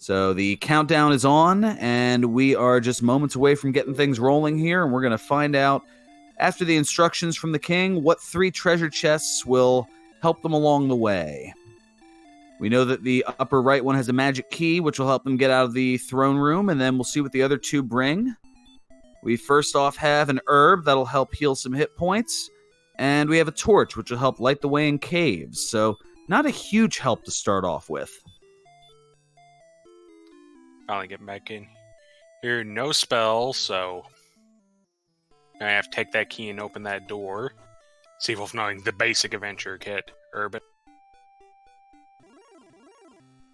So the countdown is on, and we are just moments away from getting things rolling here, and we're going to find out, after the instructions from the king, what 3 treasure chests will help them along the way. We know that the upper right one has a magic key, which will help them get out of the throne room, and then we'll see what the other 2 bring. We first off have an herb that'll help heal some hit points, and we have a torch, which will help light the way in caves, so not a huge help to start off with. Finally getting back in here. No spell, so I have to take that key and open that door. See if we'll find the basic adventure kit. Urban.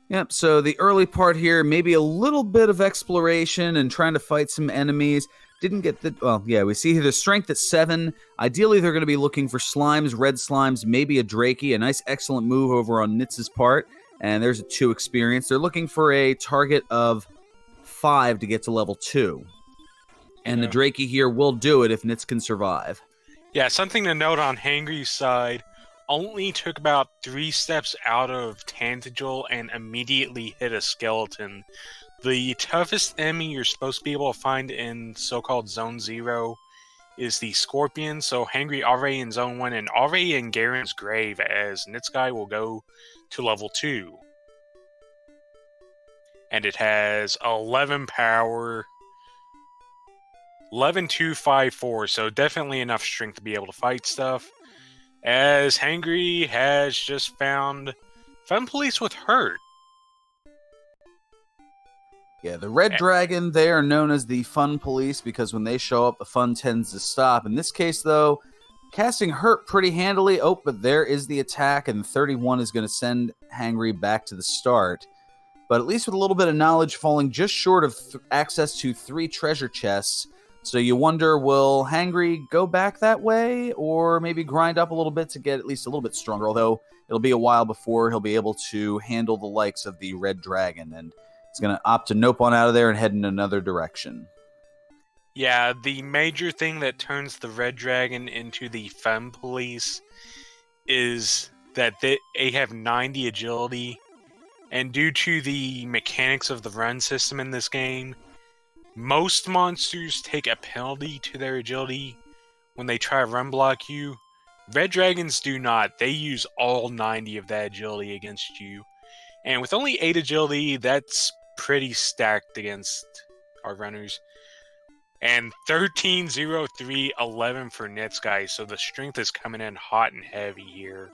Yep, so the early part here, maybe a little bit of exploration and trying to fight some enemies. Didn't get the... Well, yeah, we see here the strength at 7. Ideally, they're going to be looking for slimes, red slimes, maybe a Drakey. A nice, excellent move over on Nitz's part. And there's a 2 experience. They're looking for a target of 5 to get to level 2. And the Drakey here will do it if Nitz can survive. Yeah, something to note on Hangry's side. Only took about 3 steps out of Tangible and immediately hit a skeleton. The toughest enemy you're supposed to be able to find in so-called Zone 0 is the Scorpion. So Hangry already in Zone 1 and already in Garen's grave, as nitzguy will go to level 2. And it has 11 power, 11,254, so definitely enough strength to be able to fight stuff. As Hangry has just found Fun Police with Hurt. Yeah, the Red Dragon, they are known as the Fun Police because when they show up, the fun tends to stop. In this case, though, casting Hurt pretty handily. Oh, but there is the attack, and 31 is going to send Hangry back to the start. But at least with a little bit of knowledge, falling just short of access to 3 treasure chests. So you wonder, will Hangry go back that way, or maybe grind up a little bit to get at least a little bit stronger? Although it'll be a while before he'll be able to handle the likes of the Red Dragon, and he's going to opt to nope on out of there and head in another direction. Yeah, the major thing that turns the Red Dragon into the Femme Police is that they have 90 agility, and due to the mechanics of the run system in this game, most monsters take a penalty to their agility when they try to run block you. Red Dragons do not. They use all 90 of that agility against you. And with only 8 agility, that's pretty stacked against our runners. And 13, 0, 3, 11 for nitzguy, so the strength is coming in hot and heavy here.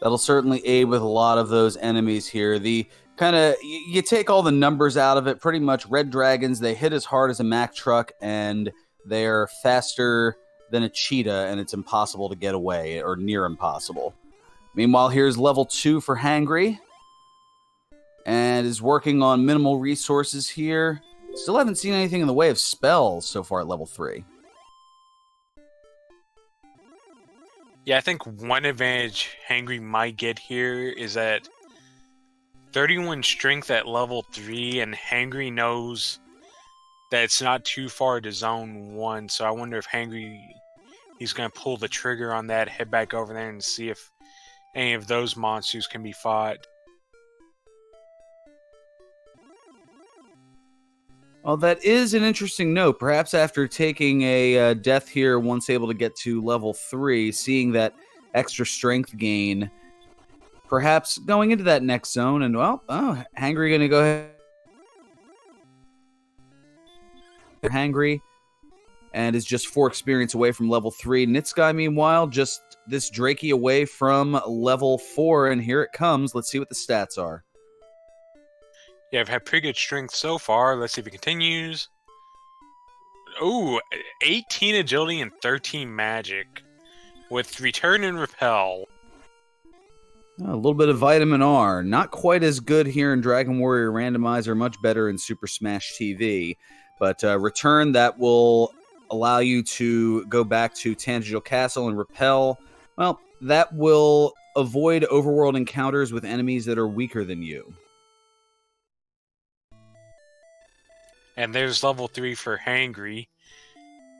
That'll certainly aid with a lot of those enemies here. The kind of, you take all the numbers out of it, pretty much Red Dragons, they hit as hard as a Mack truck, and they're faster than a cheetah, and it's impossible to get away, or near impossible. Meanwhile, here's level 2 for Hangry, and is working on minimal resources here. Still haven't seen anything in the way of spells so far at level 3. Yeah, I think one advantage Hangry might get here is that 31 strength at level 3, and Hangry knows that it's not too far to Zone 1, so I wonder if he's going to pull the trigger on that, head back over there, and see if any of those monsters can be fought. Well, that is an interesting note. Perhaps after taking a death here, once able to get to level 3, seeing that extra strength gain, perhaps going into that next zone, and, well, Hangry going to go ahead. Hangry, and is just 4 experience away from level 3. nitzguy, meanwhile, just this Drakey away from level 4, and here it comes. Let's see what the stats are. Yeah, I've had pretty good strength so far. Let's see if it continues. Ooh, 18 agility and 13 magic. With return and repel. A little bit of vitamin R. Not quite as good here in Dragon Warrior Randomizer. Much better in Super Smash TV. But return, that will allow you to go back to Tangible Castle, and repel, well, that will avoid overworld encounters with enemies that are weaker than you. And there's level 3 for Hangry.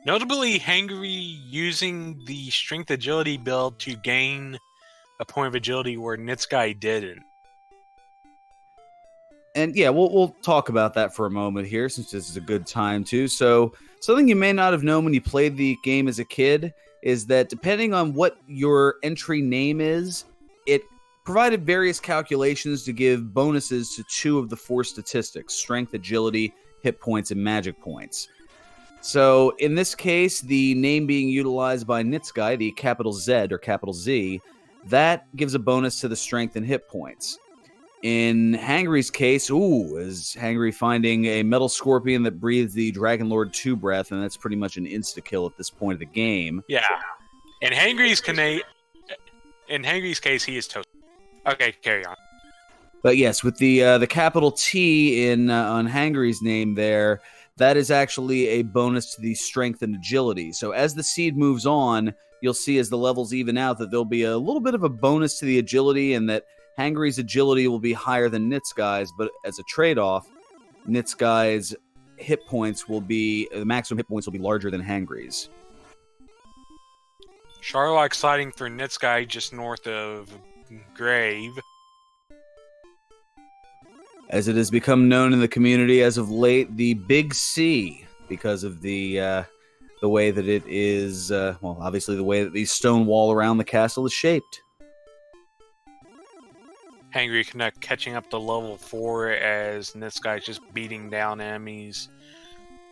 Notably, Hangry using the Strength Agility build to gain a point of agility where nitzguy didn't. And yeah, we'll talk about that for a moment here, since this is a good time too. So something you may not have known when you played the game as a kid is that depending on what your entry name is, it provided various calculations to give bonuses to 2 of the 4 statistics: strength, agility, hit points, and magic points. So in this case, the name being utilized by nitzguy, the capital Z or capital Z, that gives a bonus to the strength and hit points. In Hangry's case, is Hangry finding a metal scorpion that breathes the Dragon Lord 2 breath, and that's pretty much an insta-kill at this point of the game. Yeah. In Hangry's case, he is toast. Okay, carry on. But yes, with the capital T on Hangry's name there, that is actually a bonus to the strength and agility. So as the seed moves on, you'll see as the levels even out that there'll be a little bit of a bonus to the agility, and that Hangry's agility will be higher than nitzguy's, but as a trade-off, nitzguy's hit points will be, the maximum hit points will be larger than Hangry's. Charlock sliding through nitzguy just north of Grave. As it has become known in the community as of late, the Big C, because of the way that it is, obviously the way that the stone wall around the castle is shaped. Hangrycanuck catching up to level 4 as nitzguy just beating down enemies.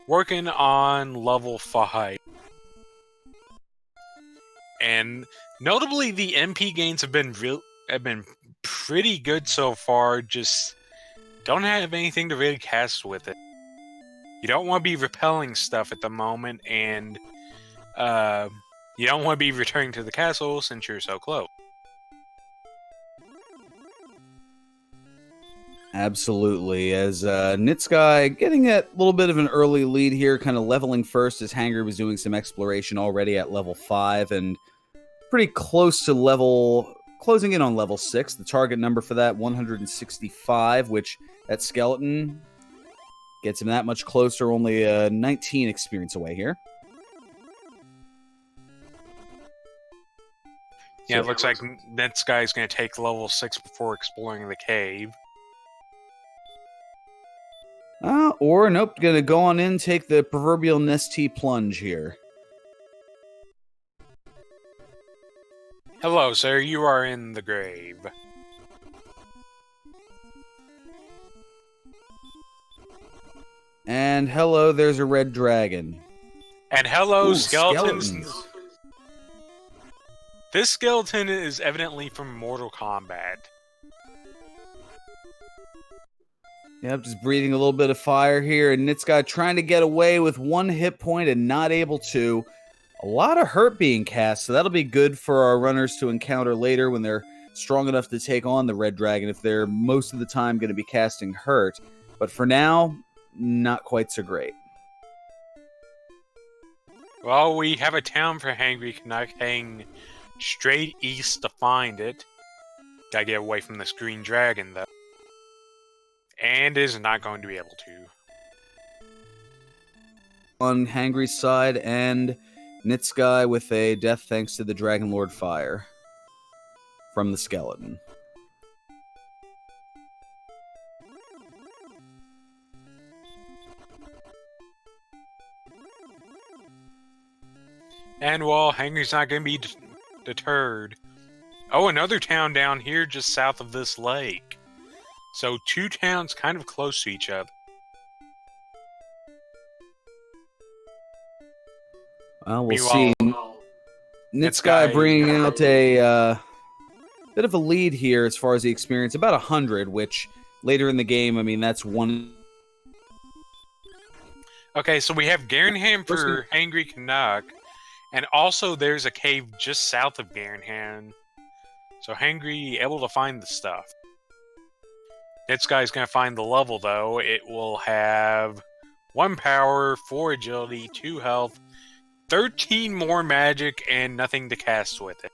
Working on level 5. And notably, the MP gains have been pretty good so far. Just don't have anything to really cast with it. You don't want to be repelling stuff at the moment, and you don't want to be returning to the castle since you're so close. Absolutely, as nitzguy getting a little bit of an early lead here, kind of leveling first as Hangry was doing some exploration already at level 5, and pretty close to closing in on level 6. The target number for that, 165, which that skeleton gets him that much closer, only 19 experience away here. Yeah, it looks like nitzguy's going to take level 6 before exploring the cave. Or nope, gonna go on in, take the proverbial nesty plunge here. Hello, sir. You are in the grave. And hello, there's a red dragon. And hello, skeletons. This skeleton is evidently from Mortal Kombat. Yep, just breathing a little bit of fire here, and nitzguy trying to get away with 1 hit point and not able to. A lot of hurt being cast, so that'll be good for our runners to encounter later when they're strong enough to take on the red dragon, if they're most of the time going to be casting hurt. But for now, not quite so great. Well, we have a town for Hangrycanuck heading straight east to find it. Gotta get away from this green dragon, though. And is not going to be able to. On Hangry's side, and nitzguy with a death thanks to the Dragon Lord fire from the skeleton. And well, Hangry's not going to be deterred. Oh, another town down here just south of this lake. So 2 towns kind of close to each other. Well, we'll see. Nitzguy bringing out a bit of a lead here as far as the experience. About 100, which later in the game, I mean, that's 1. Okay, so we have Garenham for Hangrycanuck. And also there's a cave just south of Garenham. So Hangry able to find the stuff. Nitzguy's going to find the level, though. It will have 1 power, 4 agility, 2 health, 13 more magic, and nothing to cast with it.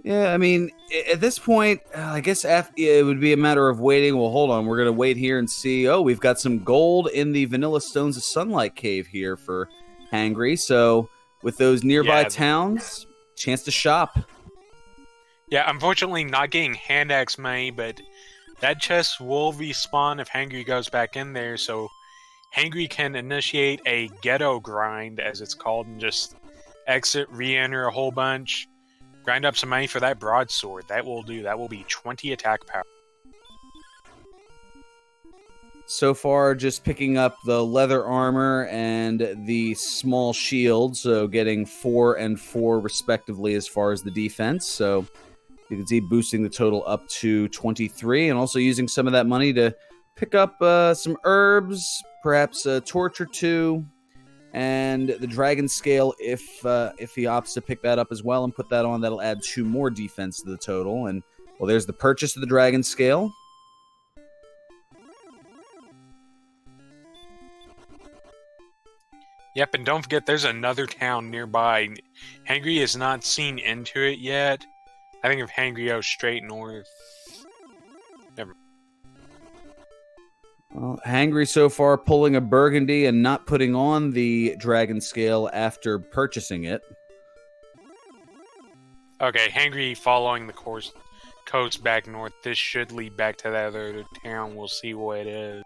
Yeah, I mean, at this point, I guess it would be a matter of waiting. Well, hold on. We're going to wait here and see. Oh, we've got some gold in the Vanilla Stones of Sunlight cave here for Hangry. So with those nearby towns, chance to shop. Yeah, unfortunately not getting hand axe money, but that chest will respawn if Hangry goes back in there, so Hangry can initiate a ghetto grind, as it's called, and just exit, re-enter a whole bunch, grind up some money for that broadsword. That will do. That will be 20 attack power. So far, just picking up the leather armor and the small shield, so getting 4 and 4 respectively as far as the defense. So you can see boosting the total up to 23, and also using some of that money to pick up some herbs, perhaps a torch or two, and the dragon scale if he opts to pick that up as well and put that on. That'll add 2 more defense to the total. And well, there's the purchase of the dragon scale. Yep, and don't forget there's another town nearby. Hangry has not seen into it yet. I think if Hangry goes straight north. Never. Well, Hangry so far pulling a Burgundy and not putting on the dragon scale after purchasing it. Okay, Hangry following the coast back north. This should lead back to that other town. We'll see what it is.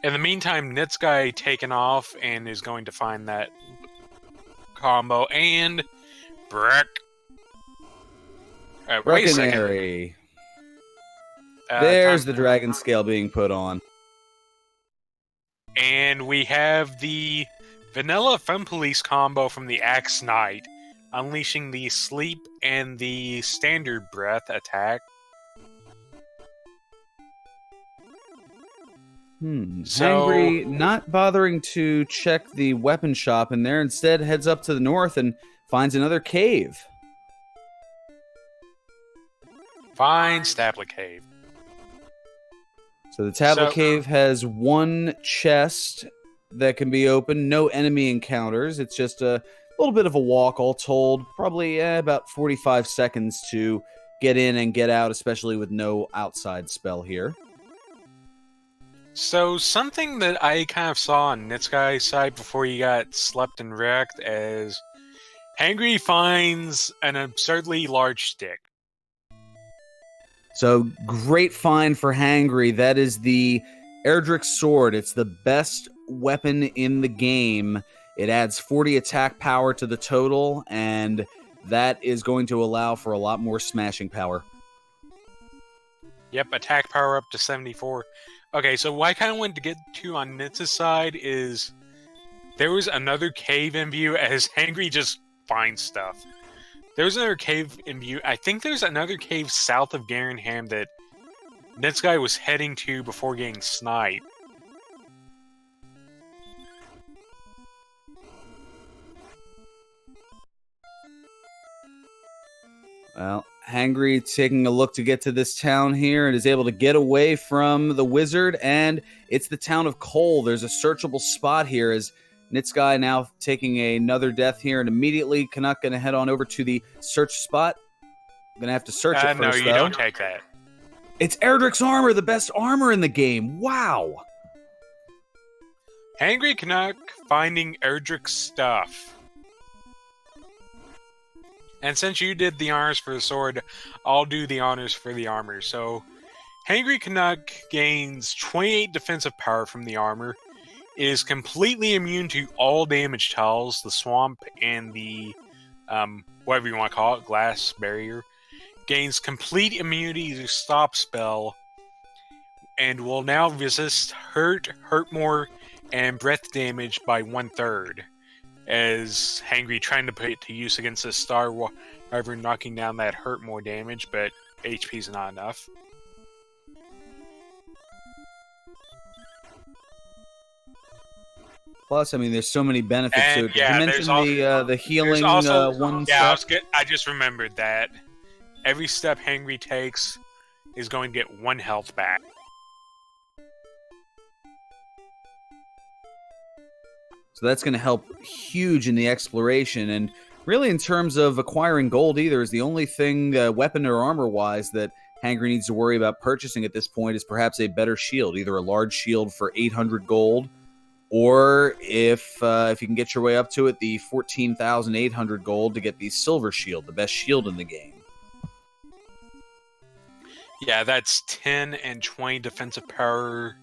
In the meantime, nitzguy taken off and is going to find that combo and Breck. Wait a second. There's the dragon scale being put on. And we have the vanilla Femme Police combo from the Axe Knight, unleashing the sleep and the standard breath attack. Hangry not bothering to check the weapon shop in there, instead heads up to the north and finds another cave. Finds Tablet Cave. So the Tablet Cave has 1 chest that can be opened, no enemy encounters. It's just a little bit of a walk all told, probably about 45 seconds to get in and get out, especially with no outside spell here. So, something that I kind of saw on nitzguy's side before he got slept and wrecked as Hangry finds an absurdly large stick. So, great find for Hangry. That is the Erdrick sword. It's the best weapon in the game. It adds 40 attack power to the total, and that is going to allow for a lot more smashing power. Yep, attack power up to 74. Okay, so what I kind of wanted to get to on Nitz's side is there was another cave in view as Hangry just finds stuff. There was another cave in view. I think there's another cave south of Garenham that nitzguy was heading to before getting sniped. Well, Hangry taking a look to get to this town here and is able to get away from the wizard, and it's the town of Cole. There's a searchable spot here as nitzguy now taking another death here, and immediately Canuck going to head on over to the search spot. Going to have to search it first, no, you don't take that. It's Erdrick's armor, the best armor in the game. Wow. Hangry Canuck finding Erdrick's stuff. And since you did the honors for the sword, I'll do the honors for the armor. So, Hangry Canuck gains 28 defensive power from the armor, is completely immune to all damage tiles, the swamp and the, whatever you want to call it, glass barrier, gains complete immunity to stop spell, and will now resist hurt, hurt more, and breath damage by 1/3. As Hangry trying to put it to use against this Star Wyvern, knocking down that hurt more damage, but HP's not enough. Plus, I mean, there's so many benefits to it. Yeah, you mentioned the healing one yeah, step? I just remembered that. Every step Hangry takes is going to get 1 health back. So that's going to help huge in the exploration. And really, in terms of acquiring gold, either is the only thing, weapon or armor-wise, that Hangry needs to worry about purchasing at this point is perhaps a better shield. Either a large shield for 800 gold, or if you can get your way up to it, the 14,800 gold to get the silver shield, the best shield in the game. Yeah, that's 10 and 20 defensive power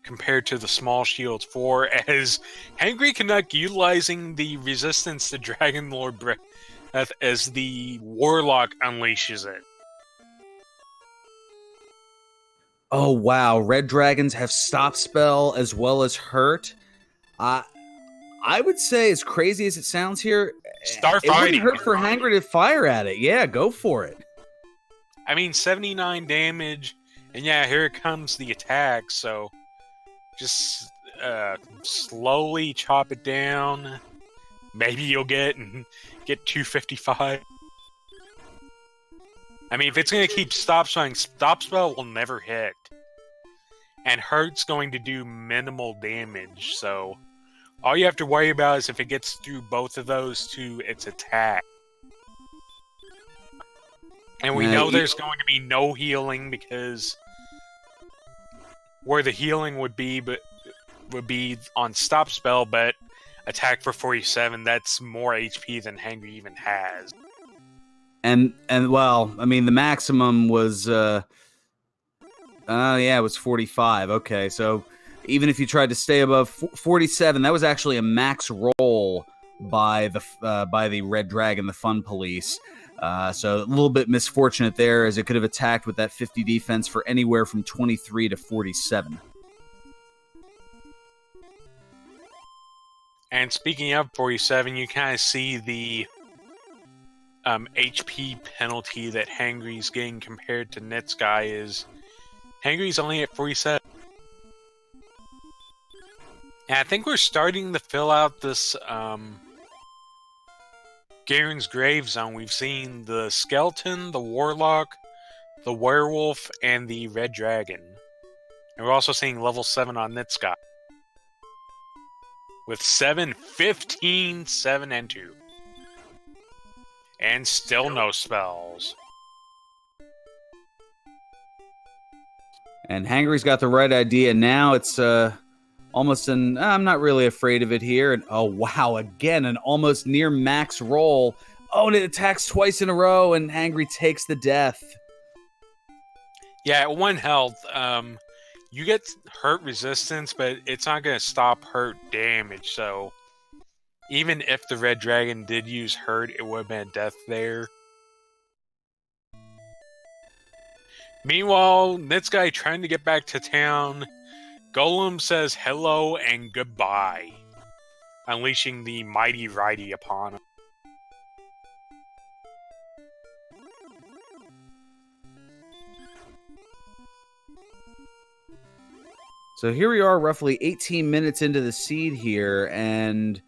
compared to the small shields 4, as Hangry Canuck utilizing the resistance to Dragon Lord Breath as the Warlock unleashes it. Oh, wow. Red Dragons have Stop Spell as well as Hurt. I would say, as crazy as it sounds here, Start it wouldn't fighting. hurt for Hangry to fire at it. Yeah, go for it. I mean, 79 damage, and yeah, here it comes the attack, so just slowly chop it down. Maybe you'll get 255. I mean, if it's going to keep Stop Spell will never hit. And Hurt's going to do minimal damage, so all you have to worry about is if it gets through both of those to its attack. And we know there's going to be no healing, because where the healing would be on Stop Spell, but attack for 47, that's more HP than Hangry even has. And well, I mean, the maximum was it was 45. Okay, so even if you tried to stay above 47, that was actually a max roll by the Red Dragon, the Fun Police. So a little bit misfortunate there, as it could have attacked with that 50 defense for anywhere from 23 to 47. And speaking of 47, you kind of see the HP penalty that Hangry's getting compared to nitzguy is Hangry's only at 47. And I think we're starting to fill out this Garen's Grave Zone. We've seen the Skeleton, the Warlock, the Werewolf, and the Red Dragon. And we're also seeing level 7 on nitzguy. With 7, 15, 7, and 2. And still no spells. And Hangry's got the right idea. Now it's almost I'm not really afraid of it here. And oh, wow, again, an almost near max roll. Oh, and it attacks twice in a row, and Hangry takes the death. Yeah, at 1 health, you get hurt resistance, but it's not going to stop hurt damage, so even if the Red Dragon did use hurt, it would have been a death there. Meanwhile, nitzguy trying to get back to town. Golem says hello and goodbye, unleashing the Mighty Righty upon him. So here we are, roughly 18 minutes into the seed here, and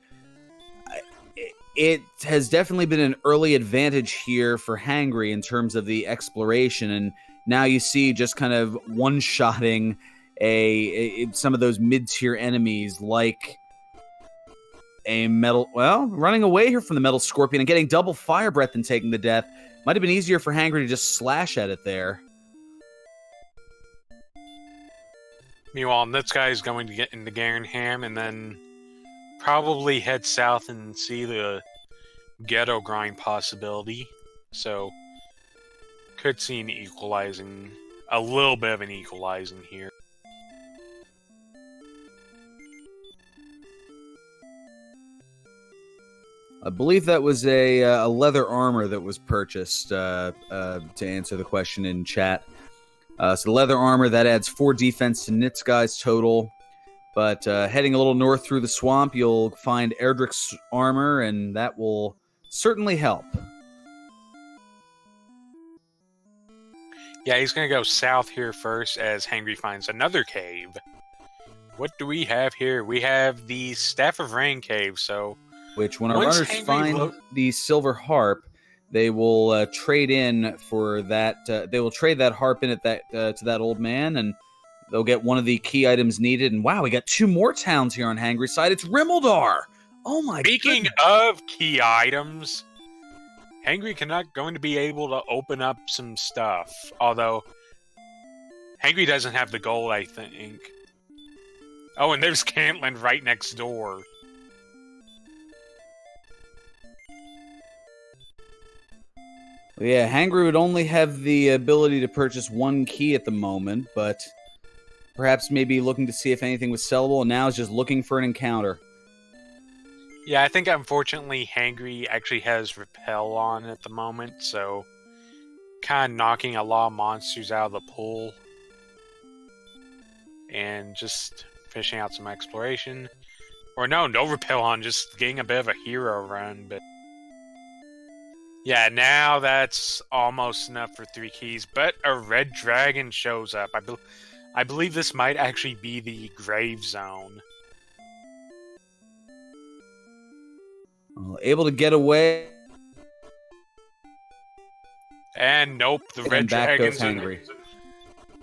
it has definitely been an early advantage here for Hangry in terms of the exploration, and now you see just kind of one-shotting some of those mid-tier enemies, like a running away here from the Metal Scorpion and getting double Fire Breath and taking the death. Might have been easier for Hangry to just slash at it there. Meanwhile, nitzguy is going to get into Garenham and then probably head south and see the Ghetto Grind possibility. So, could see a little bit of an equalizing here. I believe that was a leather armor that was purchased to answer the question in chat. So leather armor, that adds 4 defense to nitzguy's total. But heading a little north through the swamp, you'll find Erdrick's armor, and that will certainly help. Yeah, he's going to go south here first as Hangry finds another cave. What do we have here? We have the Staff of Rain cave, so which, when our runners find the silver harp, they will trade in for that. They will trade that harp in at that to that old man, and they'll get one of the key items needed. And wow, we got 2 more towns here on Hangry's side. It's Rimmildar. Oh my! Speaking of key items, Hangry Canuck going to be able to open up some stuff. Although Hangry doesn't have the gold, I think. Oh, and there's Cantland right next door. Yeah, Hangry would only have the ability to purchase one key at the moment, but perhaps maybe looking to see if anything was sellable, and now is just looking for an encounter. Yeah, I think unfortunately Hangry actually has Repel on at the moment, so kind of knocking a lot of monsters out of the pool. And just fishing out some exploration. Or no Repel on, just getting a bit of a hero run, but... Yeah, now that's almost enough for 3 keys, but a red dragon shows up. I believe this might actually be the grave zone. Able to get away. And nope, the red back goes dragon's Hangry.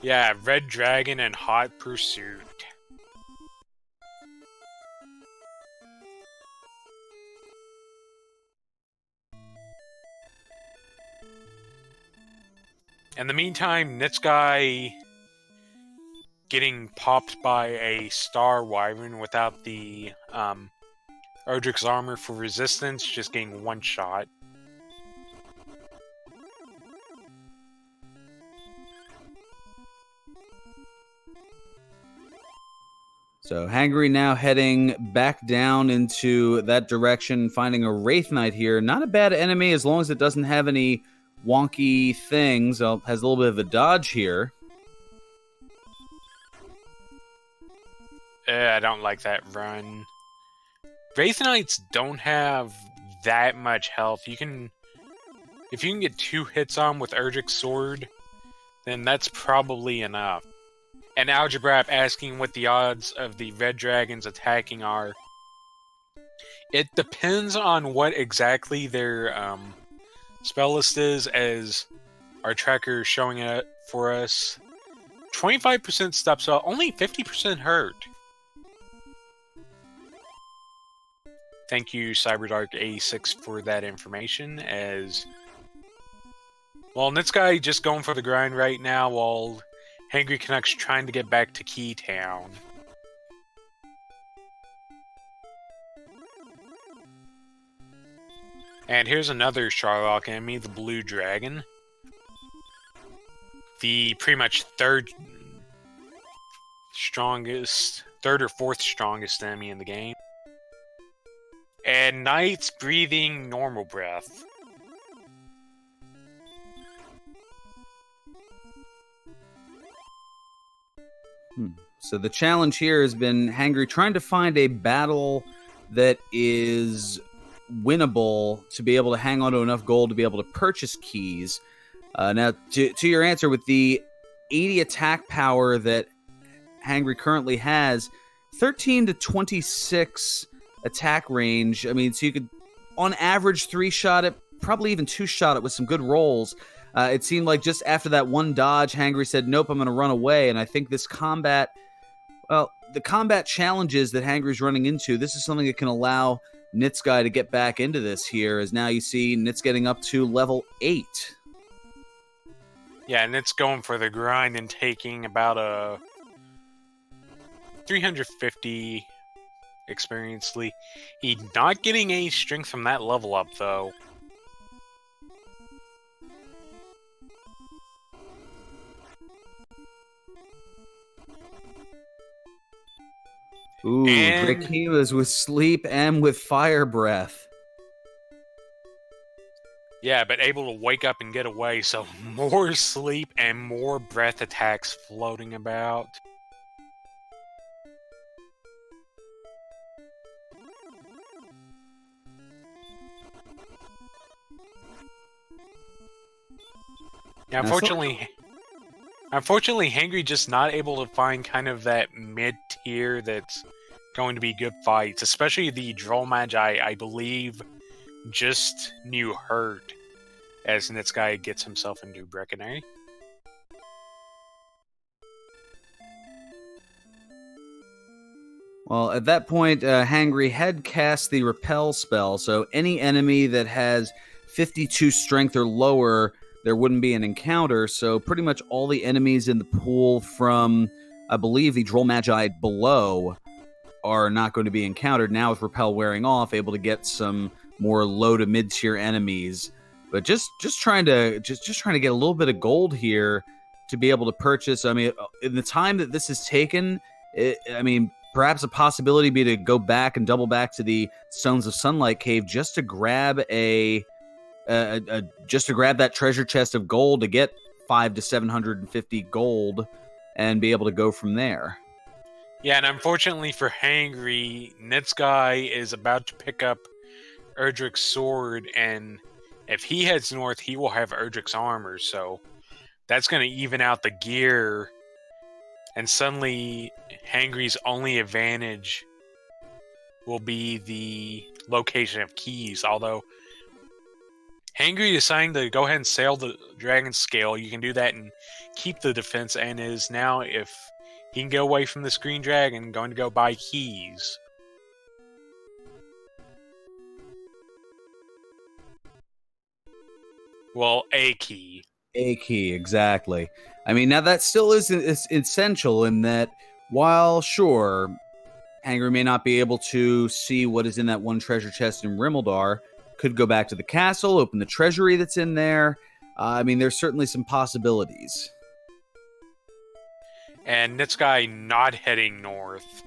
Yeah, red dragon and hot pursuit. In the meantime, nitzguy getting popped by a star wyvern without the Erdrick's armor for resistance, just getting one shot. So Hangry now heading back down into that direction, finding a Wraith Knight here. Not a bad enemy as long as it doesn't have any wonky things. Has a little bit of a dodge here. I don't like that run. Wraith Knights don't have that much health. If you can get 2 hits on with Erdrick's sword, then that's probably enough. And Algebrap asking what the odds of the red dragons attacking are. It depends on what exactly their spell list is, as our tracker is showing it for us. 25% stop spell, only 50% hurt. Thank you, CyberDark86, for that information, as... Well, nitzguy just going for the grind right now, while Hangry Canuck's trying to get back to Keytown. And here's another Sharlock enemy, the Blue Dragon. The pretty much third or fourth strongest enemy in the game. And Knight's breathing normal breath. So the challenge here has been Hangry trying to find a battle that is winnable to be able to hang on to enough gold to be able to purchase keys. Now, to your answer, with the 80 attack power that Hangry currently has, 13 to 26 attack range. I mean, so you could, on average, 3-shot it, probably even 2-shot it with some good rolls. It seemed like just after that one dodge, Hangry said, nope, I'm going to run away. And I think this combat, well, the combat challenges that Hangry's running into, this is something that can allow nitzguy to get back into this here, as now you see Nitz getting up to level 8. Yeah, and it's going for the grind and taking about a 350 experience. He's not getting any strength from that level up, though. Ooh, Drakeela's with sleep and with fire breath. Yeah, but able to wake up and get away, so more sleep and more breath attacks floating about. Yeah, unfortunately, Hangry just not able to find kind of that mid-tier that's going to be good fights, especially the Droll Magi, I believe, just knew hurt as nitzguy gets himself into Breckenary. Well, at that point, Hangry had cast the Repel spell, so any enemy that has 52 strength or lower, there wouldn't be an encounter, so pretty much all the enemies in the pool from, I believe, the Droll Magi below are not going to be encountered. Now with Repel wearing off, able to get some more low to mid tier enemies, but just trying to get a little bit of gold here to be able to purchase. I mean, in the time that this has taken, perhaps a possibility be to go back and double back to the Stones of Sunlight Cave just to grab that treasure chest of gold to get 500 to 750 gold and be able to go from there. Yeah, and unfortunately for Hangry, nitzguy is about to pick up Erdrick's sword, and if he heads north, he will have Erdrick's armor, so that's going to even out the gear, and suddenly Hangry's only advantage will be the location of keys, although Hangry deciding to go ahead and sail the Dragon Scale, you can do that and keep the defense, and is now, if he can get away from this Green Dragon, going to go buy keys. Well, a key. A key, exactly. I mean, now that still is essential in that while, sure, Hangry may not be able to see what is in that one treasure chest in Rimmildar, could go back to the castle, open the treasury that's in there. There's certainly some possibilities. And nitzguy not heading north.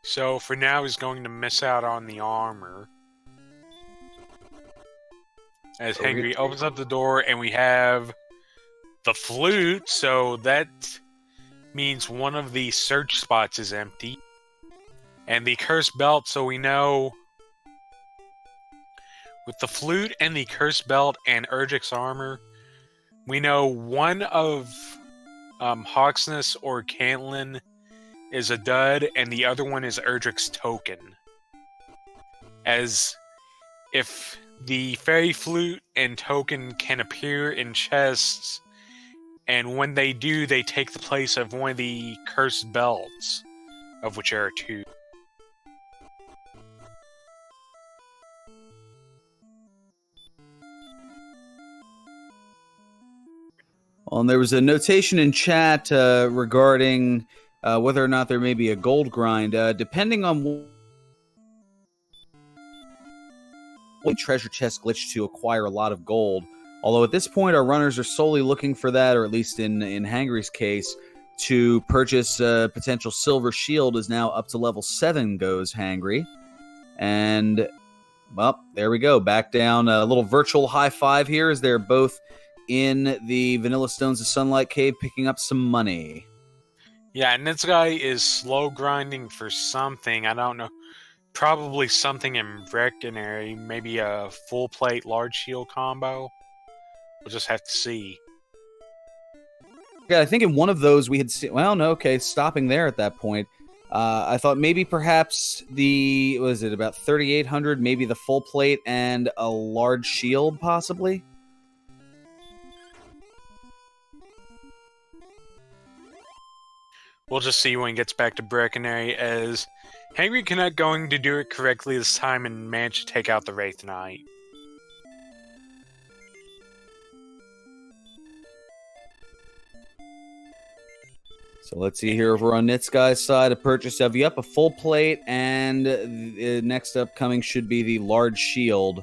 So for now, he's going to miss out on the armor. As Hangry opens up the door, and we have the flute, so that means one of the search spots is empty. And the cursed belt, so we know with the flute and the cursed belt and Erdrick's armor, we know one of Hawksness or Cantlin is a dud, and the other one is Erdrick's token. As if the fairy flute and token can appear in chests, and when they do, they take the place of one of the cursed belts, of which there are two. And there was a notation in chat regarding whether or not there may be a gold grind. Depending on what treasure chest glitch to acquire a lot of gold. Although at this point, our runners are solely looking for that, or at least in Hangry's case, to purchase a potential silver shield is now up to level 7 goes Hangry. And, well, there we go. Back down. A little virtual high five here as they're both in the Vanilla Stones of Sunlight Cave picking up some money. Yeah, nitzguy is slow grinding for something. I don't know. Probably something in Breckenary. Maybe a full plate large shield combo. We'll just have to see. Yeah, I think in one of those we had seen... Well, no, okay, stopping there at that point. I thought maybe perhaps about 3,800, maybe the full plate and a large shield, possibly? We'll just see when he gets back to Breckenary, as thehangrycanuck going to do it correctly this time and manage to take out the Wraith Knight. So let's see here over on nitzguy's side, a purchase of a full plate, and the next upcoming should be the large shield.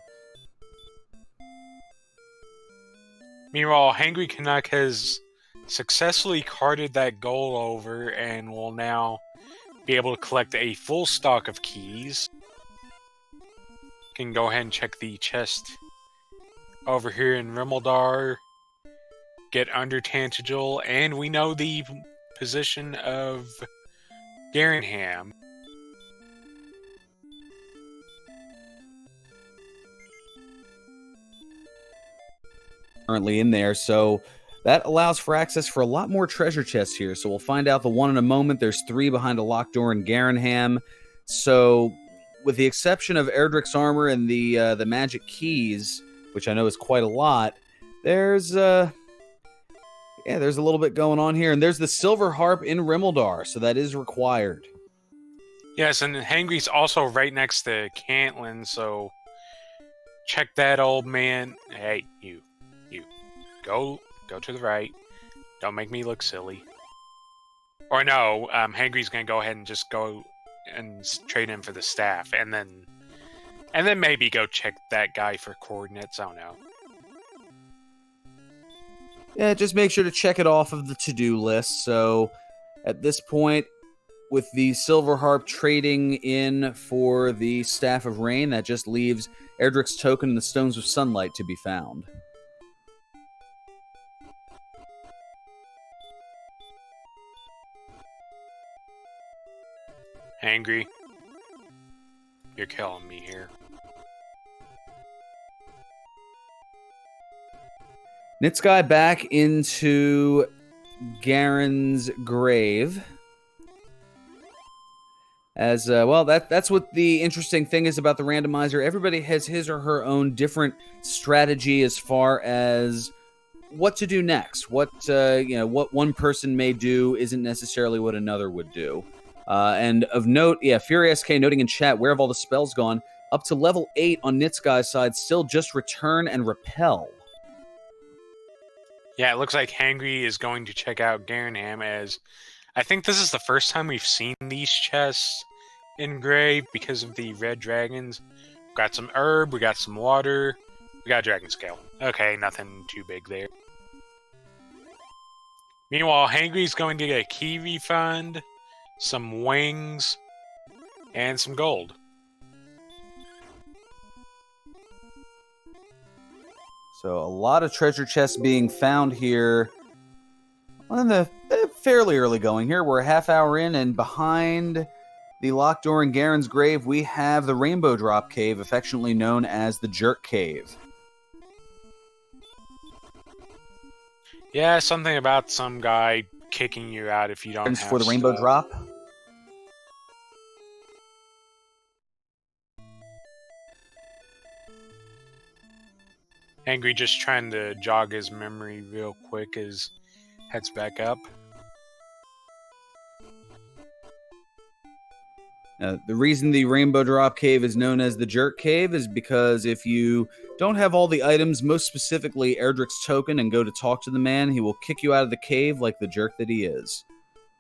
Meanwhile, thehangrycanuck has successfully carted that gold over and will now be able to collect a full stock of keys. Can go ahead and check the chest over here in Rimmildar, get under Tantagel, and we know the position of Garenham. Currently in there, so that allows for access for a lot more treasure chests here. So we'll find out the one in a moment. There's 3 behind a locked door in Garenham. So with the exception of Erdrick's armor and the magic keys, which I know is quite a lot, there's a little bit going on here. And there's the silver harp in Rimmildar, so that is required. Yes, and Hangry's also right next to Cantlin, so check that, old man. Hey, you. Go to the right. Don't make me look silly. Or no, Hangry's gonna go ahead and just go and trade in for the staff, and then maybe go check that guy for coordinates. I don't know. Yeah, just make sure to check it off of the to-do list. So at this point, with the Silver Harp trading in for the Staff of Rain, that just leaves Erdrick's token and the Stones of Sunlight to be found. Hangry, you're killing me here. Nitzguy back into Garen's grave. As well, that's what the interesting thing is about the randomizer. Everybody has his or her own different strategy as far as what to do next. What one person may do isn't necessarily what another would do. And of note, Fury SK noting in chat, where have all the spells gone? Up to level 8 on Nitzguy's side, still just return and repel. Yeah, it looks like Hangry is going to check out Garanham, as I think this is the first time we've seen these chests in Grave because of the red dragons. We got some herb, we got some water, we got dragon scale. Okay, nothing too big there. Meanwhile, Hangry's going to get a key refund, some wings, and some gold. So a lot of treasure chests being found here in the fairly early going here. We're a half hour in, and behind the locked door in Garen's grave, we have the Rainbow Drop Cave, affectionately known as the Jerk Cave. Yeah, something about some guy kicking you out if you don't have for the Rainbow Drop. Hangry just trying to jog his memory real quick as heads back up. The reason the Rainbow Drop Cave is known as the Jerk Cave is because if you don't have all the items, most specifically Erdrick's token, and go to talk to the man, he will kick you out of the cave like the jerk that he is.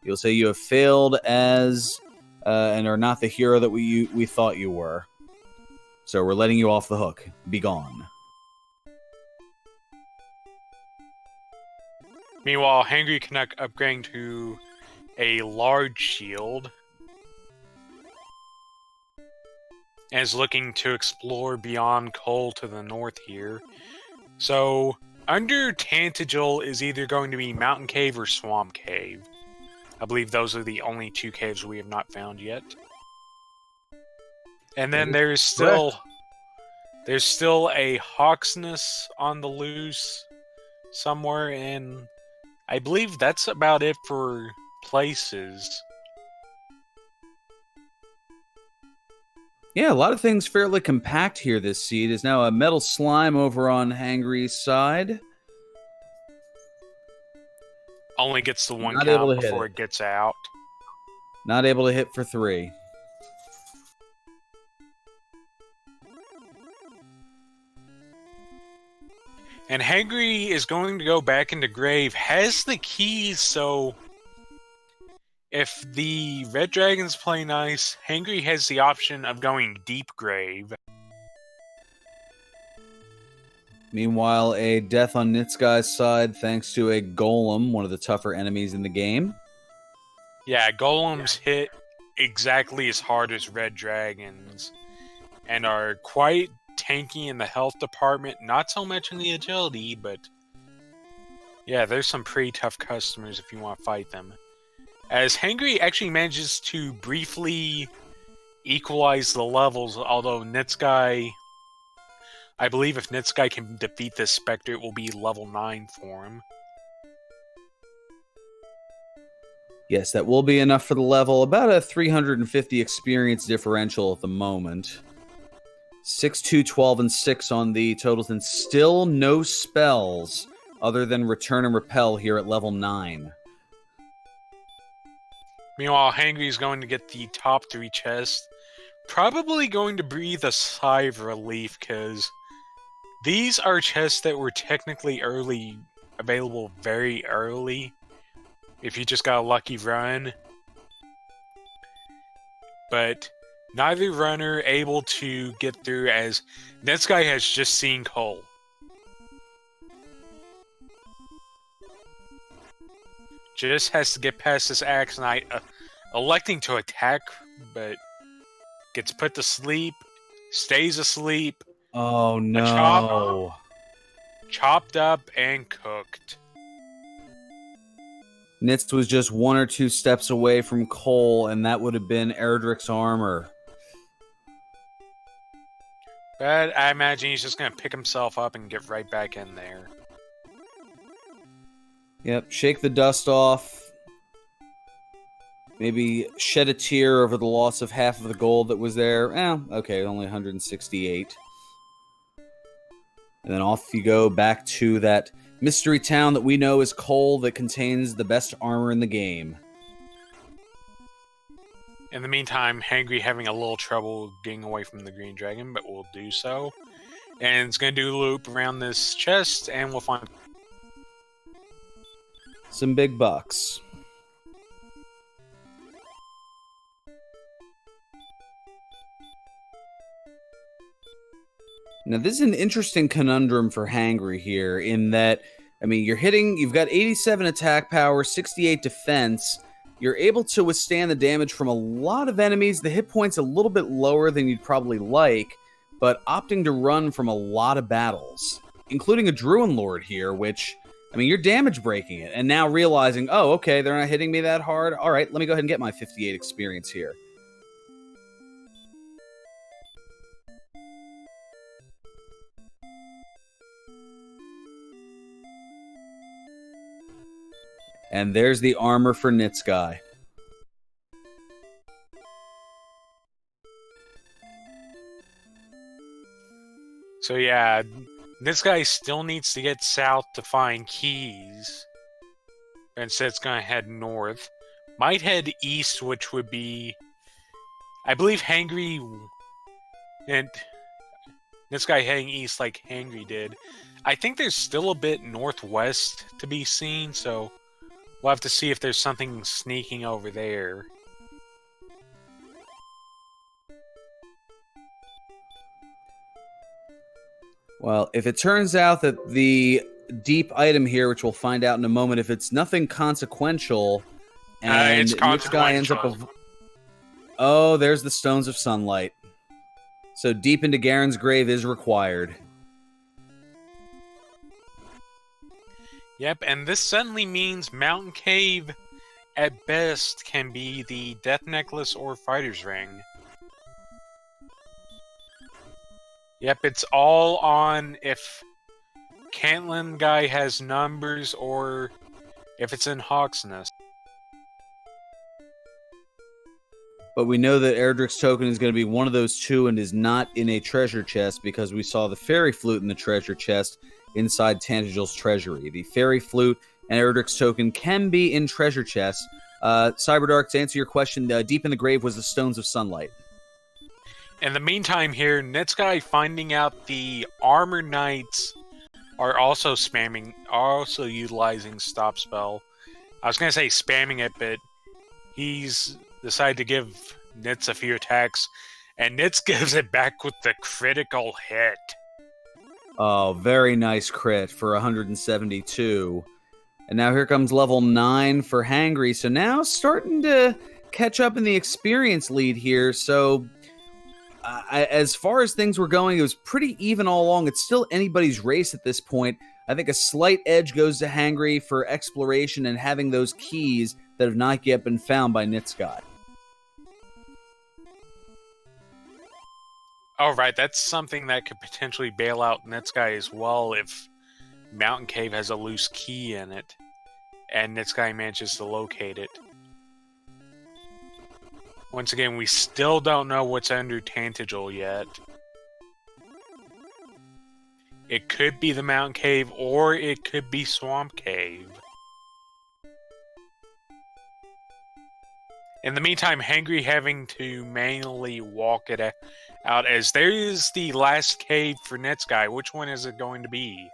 He'll say you have failed as and are not the hero that we thought you were. So we're letting you off the hook. Be gone. Meanwhile, Hangry Canuck upgrading to a large shield and is looking to explore beyond Cole to the north here. So, under Tantagel is either going to be Mountain Cave or Swamp Cave. I believe those are the only two caves we have not found yet. And then there's still a Hawksness on the loose somewhere, and I believe that's about it for places. Yeah, a lot of things fairly compact here this seed. Is now a metal slime over on Hangry's side. Only gets the one count before it gets out. Not able to hit for 3. And Hangry is going to go back into Grave, has the keys, so if the Red Dragons play nice, Hangry has the option of going Deep Grave. Meanwhile, a death on Nitzguy's side thanks to a Golem, one of the tougher enemies in the game. Yeah, Golems hit exactly as hard as Red Dragons and are quite tanky in the health department, not so much in the agility, but yeah, there's some pretty tough customers if you want to fight them. As Hangry actually manages to briefly equalize the levels, although Nitzguy, I believe if Nitzguy can defeat this Spectre, it will be level 9 for him. Yes, that will be enough for the level. About a 350 experience differential at the moment. 6, 2, 12, and 6 on the totals, and still no spells other than Return and Repel here at level 9. Meanwhile, Hangry is going to get the top 3 chests. Probably going to breathe a sigh of relief, because these are chests that were technically early available very early if you just got a lucky run. But neither runner able to get through, as nitzguy has just seen Cole. Just has to get past this Axe Knight, electing to attack, but gets put to sleep, stays asleep. Oh no. Chopped up and cooked. Nitz was just 1 or 2 steps away from Cole, and that would have been Erdrick's armor. But I imagine he's just going to pick himself up and get right back in there. Yep, shake the dust off. Maybe shed a tear over the loss of half of the gold that was there. Okay, only 168. And then off you go back to that mystery town that we know is Cole, that contains the best armor in the game. In the meantime, Hangry having a little trouble getting away from the green dragon, but we'll do so. And it's going to do a loop around this chest, and we'll find some big bucks. Now, this is an interesting conundrum for Hangry here, in that, I mean, you've got 87 attack power, 68 defense. You're able to withstand the damage from a lot of enemies. The hit point's a little bit lower than you'd probably like, but opting to run from a lot of battles, including a Druid Lord here, which, I mean, you're damage breaking it, and now realizing, oh, okay, they're not hitting me that hard. All right, let me go ahead and get my 58 experience here. And there's the armor for nitzguy. So yeah, nitzguy still needs to get south to find keys. Instead, it's going to head north. Might head east, which would be, I believe, Hangry and nitzguy heading east like Hangry did. I think there's still a bit northwest to be seen, so we'll have to see if there's something sneaking over there. Well, if it turns out that the deep item here, which we'll find out in a moment, if it's nothing consequential, and nitzguy ends up oh, there's the Stones of Sunlight. So deep into Garen's grave is required. Yep, and this suddenly means Mountain Cave, at best, can be the Death Necklace or Fighter's Ring. Yep, it's all on if Cantlin guy has numbers or if it's in Hawk's Nest. But we know that Erdrick's token is going to be one of those two and is not in a treasure chest, because we saw the fairy flute in the treasure chest inside Tantagel's treasury. The fairy flute and Erdrick's token can be in treasure chests. Cyberdark, to answer your question, deep in the grave was the Stones of Sunlight. In the meantime here, nitzguy finding out the Armor Knights are also utilizing Stop Spell. I was going to say spamming it, but he's decided to give Nitz a few attacks, and Nitz gives it back with the critical hit. Oh, very nice crit for 172. And now here comes level 9 for Hangry. So now starting to catch up in the experience lead here. So as far as things were going, it was pretty even all along. It's still anybody's race at this point. I think a slight edge goes to Hangry for exploration and having those keys that have not yet been found by nitzguy. Oh, right, that's something that could potentially bail out nitzguy as well if Mountain Cave has a loose key in it, and nitzguy manages to locate it. Once again, we still don't know what's under Tantagel yet. It could be the Mountain Cave, or it could be Swamp Cave. In the meantime, Hangry having to manually walk it out, as there is the last cave for nitzguy. Which one is it going to be?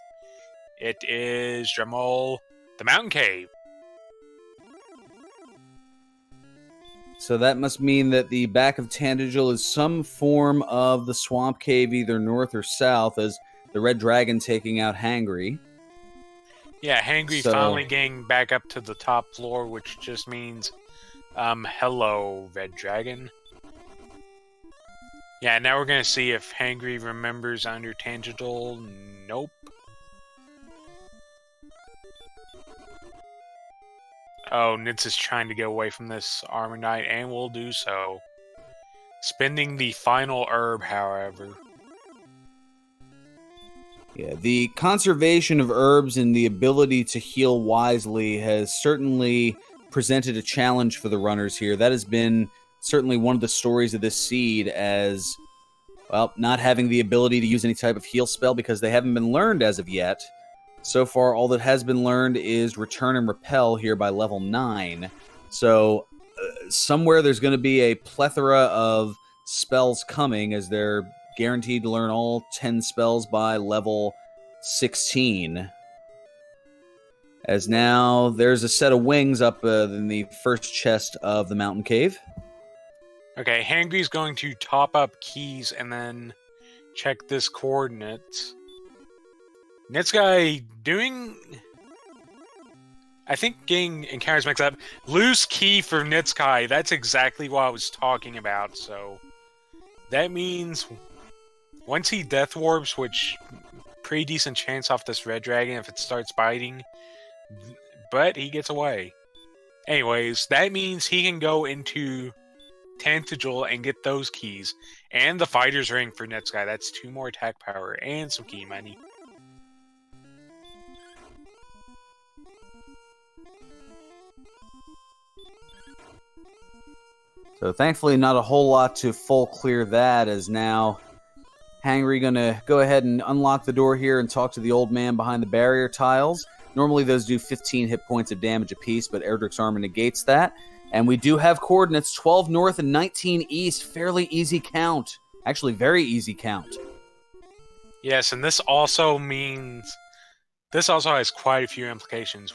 It is, drumroll, the Mountain Cave. So that must mean that the back of Tandagel is some form of the swamp cave, either north or south, as the Red Dragon taking out Hangry. Yeah, Hangry finally getting back up to the top floor, which just means, hello, Red Dragon. Yeah, now we're gonna see if Hangry remembers under Tangential. Nope. Oh, Nitz is trying to get away from this Armor Knight, and will do so. Spending the final herb, however. Yeah, the conservation of herbs and the ability to heal wisely has certainly presented a challenge for the runners here. That has been certainly one of the stories of this seed, as, well, not having the ability to use any type of heal spell because they haven't been learned as of yet. So far, all that has been learned is Return and Repel here by level 9. So somewhere there's going to be a plethora of spells coming, as they're guaranteed to learn all 10 spells by level 16. As now there's a set of wings up in the first chest of the mountain cave. Okay, Hangry's going to top up keys and then check this coordinates. Nitzguy doing... I think getting encounters mixed up. Loose key for Nitzguy. That's exactly what I was talking about, so... That means... Once he death warps, which... Pretty decent chance off this red dragon if it starts biting. But he gets away. Anyways, that means he can go into Tangential and get those keys. And the fighter's ring for Nitzguy. That's 2 more attack power and some key money. So thankfully not a whole lot to full clear that, as now Hangry gonna go ahead and unlock the door here and talk to the old man behind the barrier tiles. Normally those do 15 hit points of damage apiece, but Erdrick's Armor negates that. And we do have coordinates 12 north and 19 east. Fairly easy count. Actually, very easy count. Yes, and this also means... This also has quite a few implications.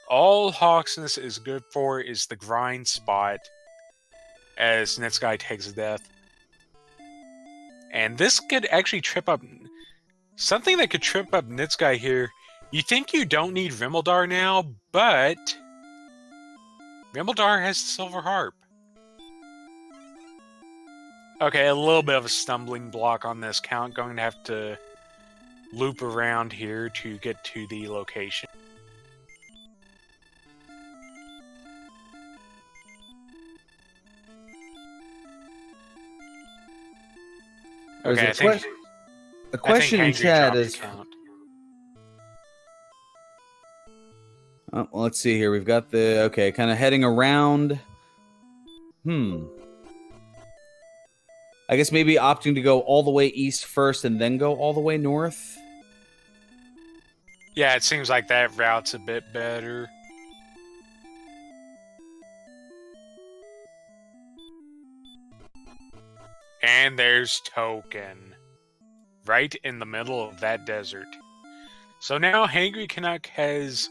All Hawksness is good for is the grind spot, as Nitzguy takes a death. And this could actually trip up... Something that could trip up Nitzguy here. You think you don't need Rimeldar now, but... Rimeldar has the Silver Harp. Okay, a little bit of a stumbling block on this count. Going to have to loop around here to get to the location. Okay, I think... A question in chat is... Oh, well, let's see here. We've got the... Okay, kind of heading around. I guess maybe opting to go all the way east first and then go all the way north. Yeah, it seems like that route's a bit better. And there's Token. Right in the middle of that desert. So now Hangry Canuck has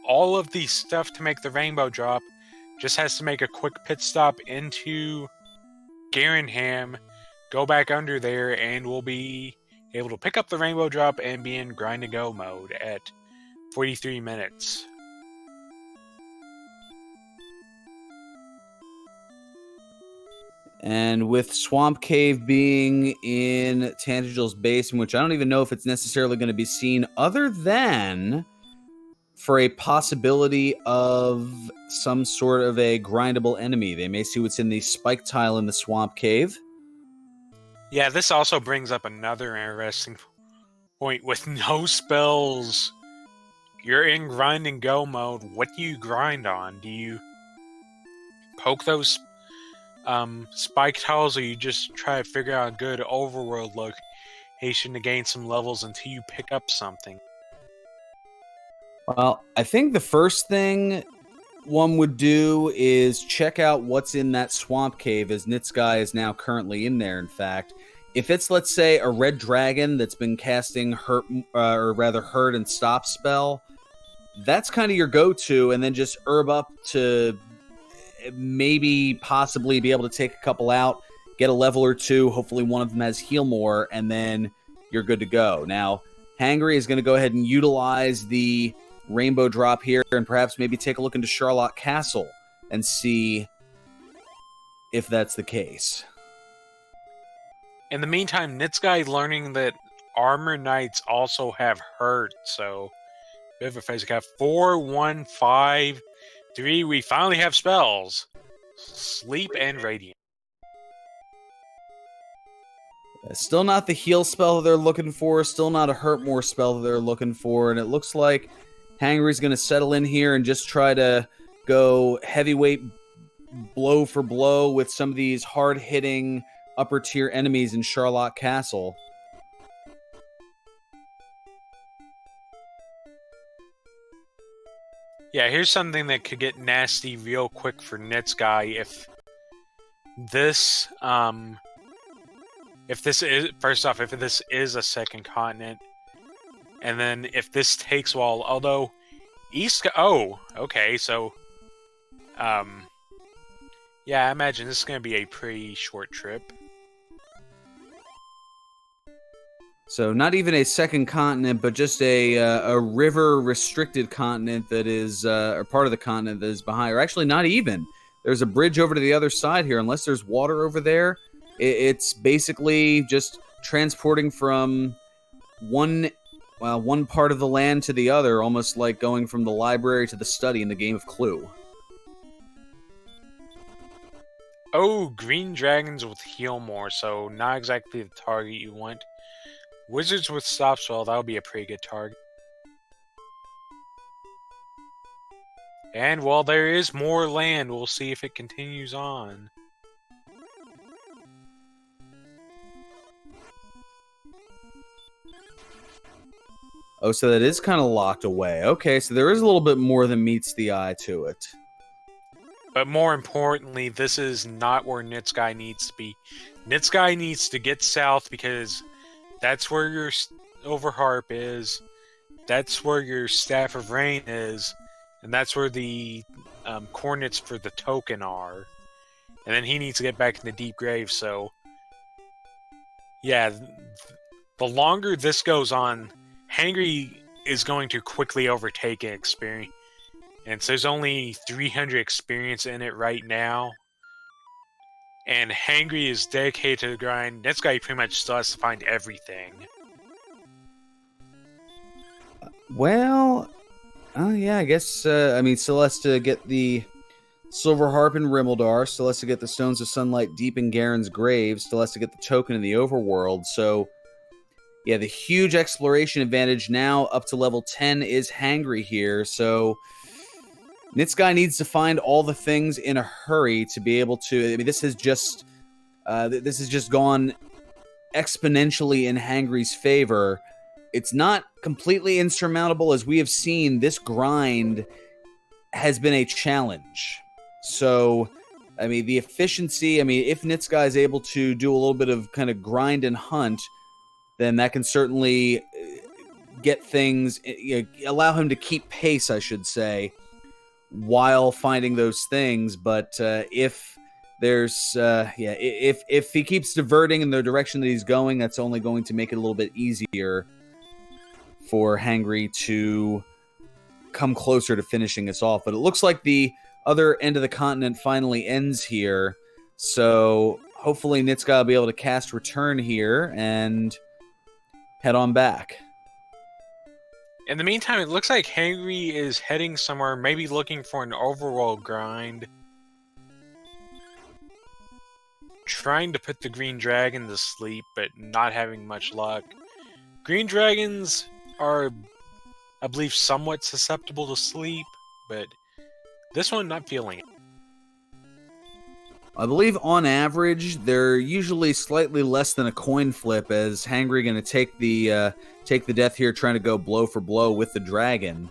all of the stuff to make the rainbow drop. Just has to make a quick pit stop into Garenham, go back under there, and we'll be able to pick up the rainbow drop and be in grind and go mode at 43 minutes. And with Swamp Cave being in Tangigel's Basin, which I don't even know if it's necessarily going to be seen other than for a possibility of some sort of a grindable enemy. They may see what's in the spike tile in the Swamp Cave. Yeah, this also brings up another interesting point. With no spells, you're in grind and go mode. What do you grind on? Do you poke those spike tiles, or you just try to figure out a good overworld location to gain some levels until you pick up something? Well, I think the first thing one would do is check out what's in that swamp cave, as Nitzguy is now currently in there, in fact. if it's, let's say, a red dragon that's been casting hurt and stop spell, that's kind of your go-to, and then just herb up to maybe possibly be able to take a couple out, get a level or two, hopefully one of them has heal more, and then you're good to go. Now, Hangry is going to go ahead and utilize the rainbow drop here and perhaps maybe take a look into Charlotte Castle and see if that's the case. In the meantime, nitzguy learning that armor knights also have hurt, so bit of a face. We got 4, 1, 5, 3. We finally have spells. Sleep and Radiant. Still not the heal spell that they're looking for. Still not a hurt more spell that they're looking for. And it looks like Hangry's going to settle in here and just try to go heavyweight blow for blow with some of these hard-hitting upper-tier enemies in Charlotte Castle. Yeah, here's something that could get nasty real quick for nitzguy if this is, first off, if this is a second continent, and then if this takes a while, although okay, so yeah, I imagine this is going to be a pretty short trip. So not even a second continent, but just a river-restricted continent that is, or part of the continent that is behind. Or actually, not even. There's a bridge over to the other side here. Unless there's water over there, it's basically just transporting from one part of the land to the other, almost like going from the library to the study in the game of Clue. Oh, green dragons with heal more, so not exactly the target you want. Wizards with stop spell, that would be a pretty good target. And while there is more land, we'll see if it continues on. Oh, so that is kind of locked away. Okay, so there is a little bit more than meets the eye to it. But more importantly, this is not where nitzguy needs to be. Nitzguy needs to get south because that's where your Overharp is, that's where your Staff of Rain is, and that's where the coordinates for the token are. And then he needs to get back in the Deep Grave, so yeah, the longer this goes on, Hangry is going to quickly overtake an experience. And so there's only 300 experience in it right now. And Hangry is dedicated to the grind. Nitzguy pretty much still has to find everything. Well, yeah, I guess, I mean, still has to get the Silver Harp in Rimmildar, still has to get the Stones of Sunlight deep in Garen's grave, still has to get the token in the Overworld, so yeah, the huge exploration advantage now up to level 10 is Hangry here, so nitzguy needs to find all the things in a hurry to be able to. I mean, this has just gone exponentially in Hangry's favor. It's not completely insurmountable, as we have seen. This grind has been a challenge. So, I mean, the efficiency. I mean, if nitzguy is able to do a little bit of kind of grind and hunt, then that can certainly get things. Allow him to keep pace, I should say, while finding those things. But if there's if he keeps diverting in the direction that he's going, that's only going to make it a little bit easier for Hangry to come closer to finishing this off. But it looks like the other end of the continent finally ends here, so hopefully nitzguy will be able to cast Return here and head on back. In the meantime, it looks like Hangry is heading somewhere, maybe looking for an overworld grind. Trying to put the green dragon to sleep, but not having much luck. Green dragons are, I believe, somewhat susceptible to sleep, but this one not feeling it. I believe on average they're usually slightly less than a coin flip, as Hangry going to take the death here, trying to go blow for blow with the dragon.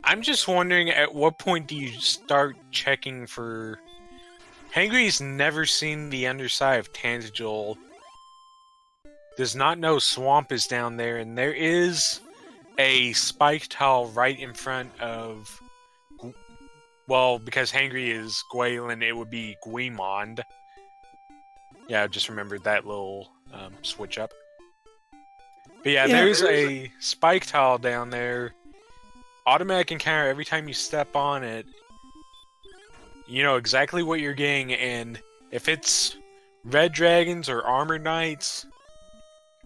I'm just wondering, at what point do you start checking for Hangry's never seen the underside of Tangible. Does not know Swamp is down there, and there is a spike tile right in front of... Well, because Hangry is Gwaylin, it would be Guimond. Yeah, I just remembered that little switch up. But yeah, there's a spike tile down there. Automatic encounter every time you step on it. You know exactly what you're getting, and if it's red dragons or armored knights,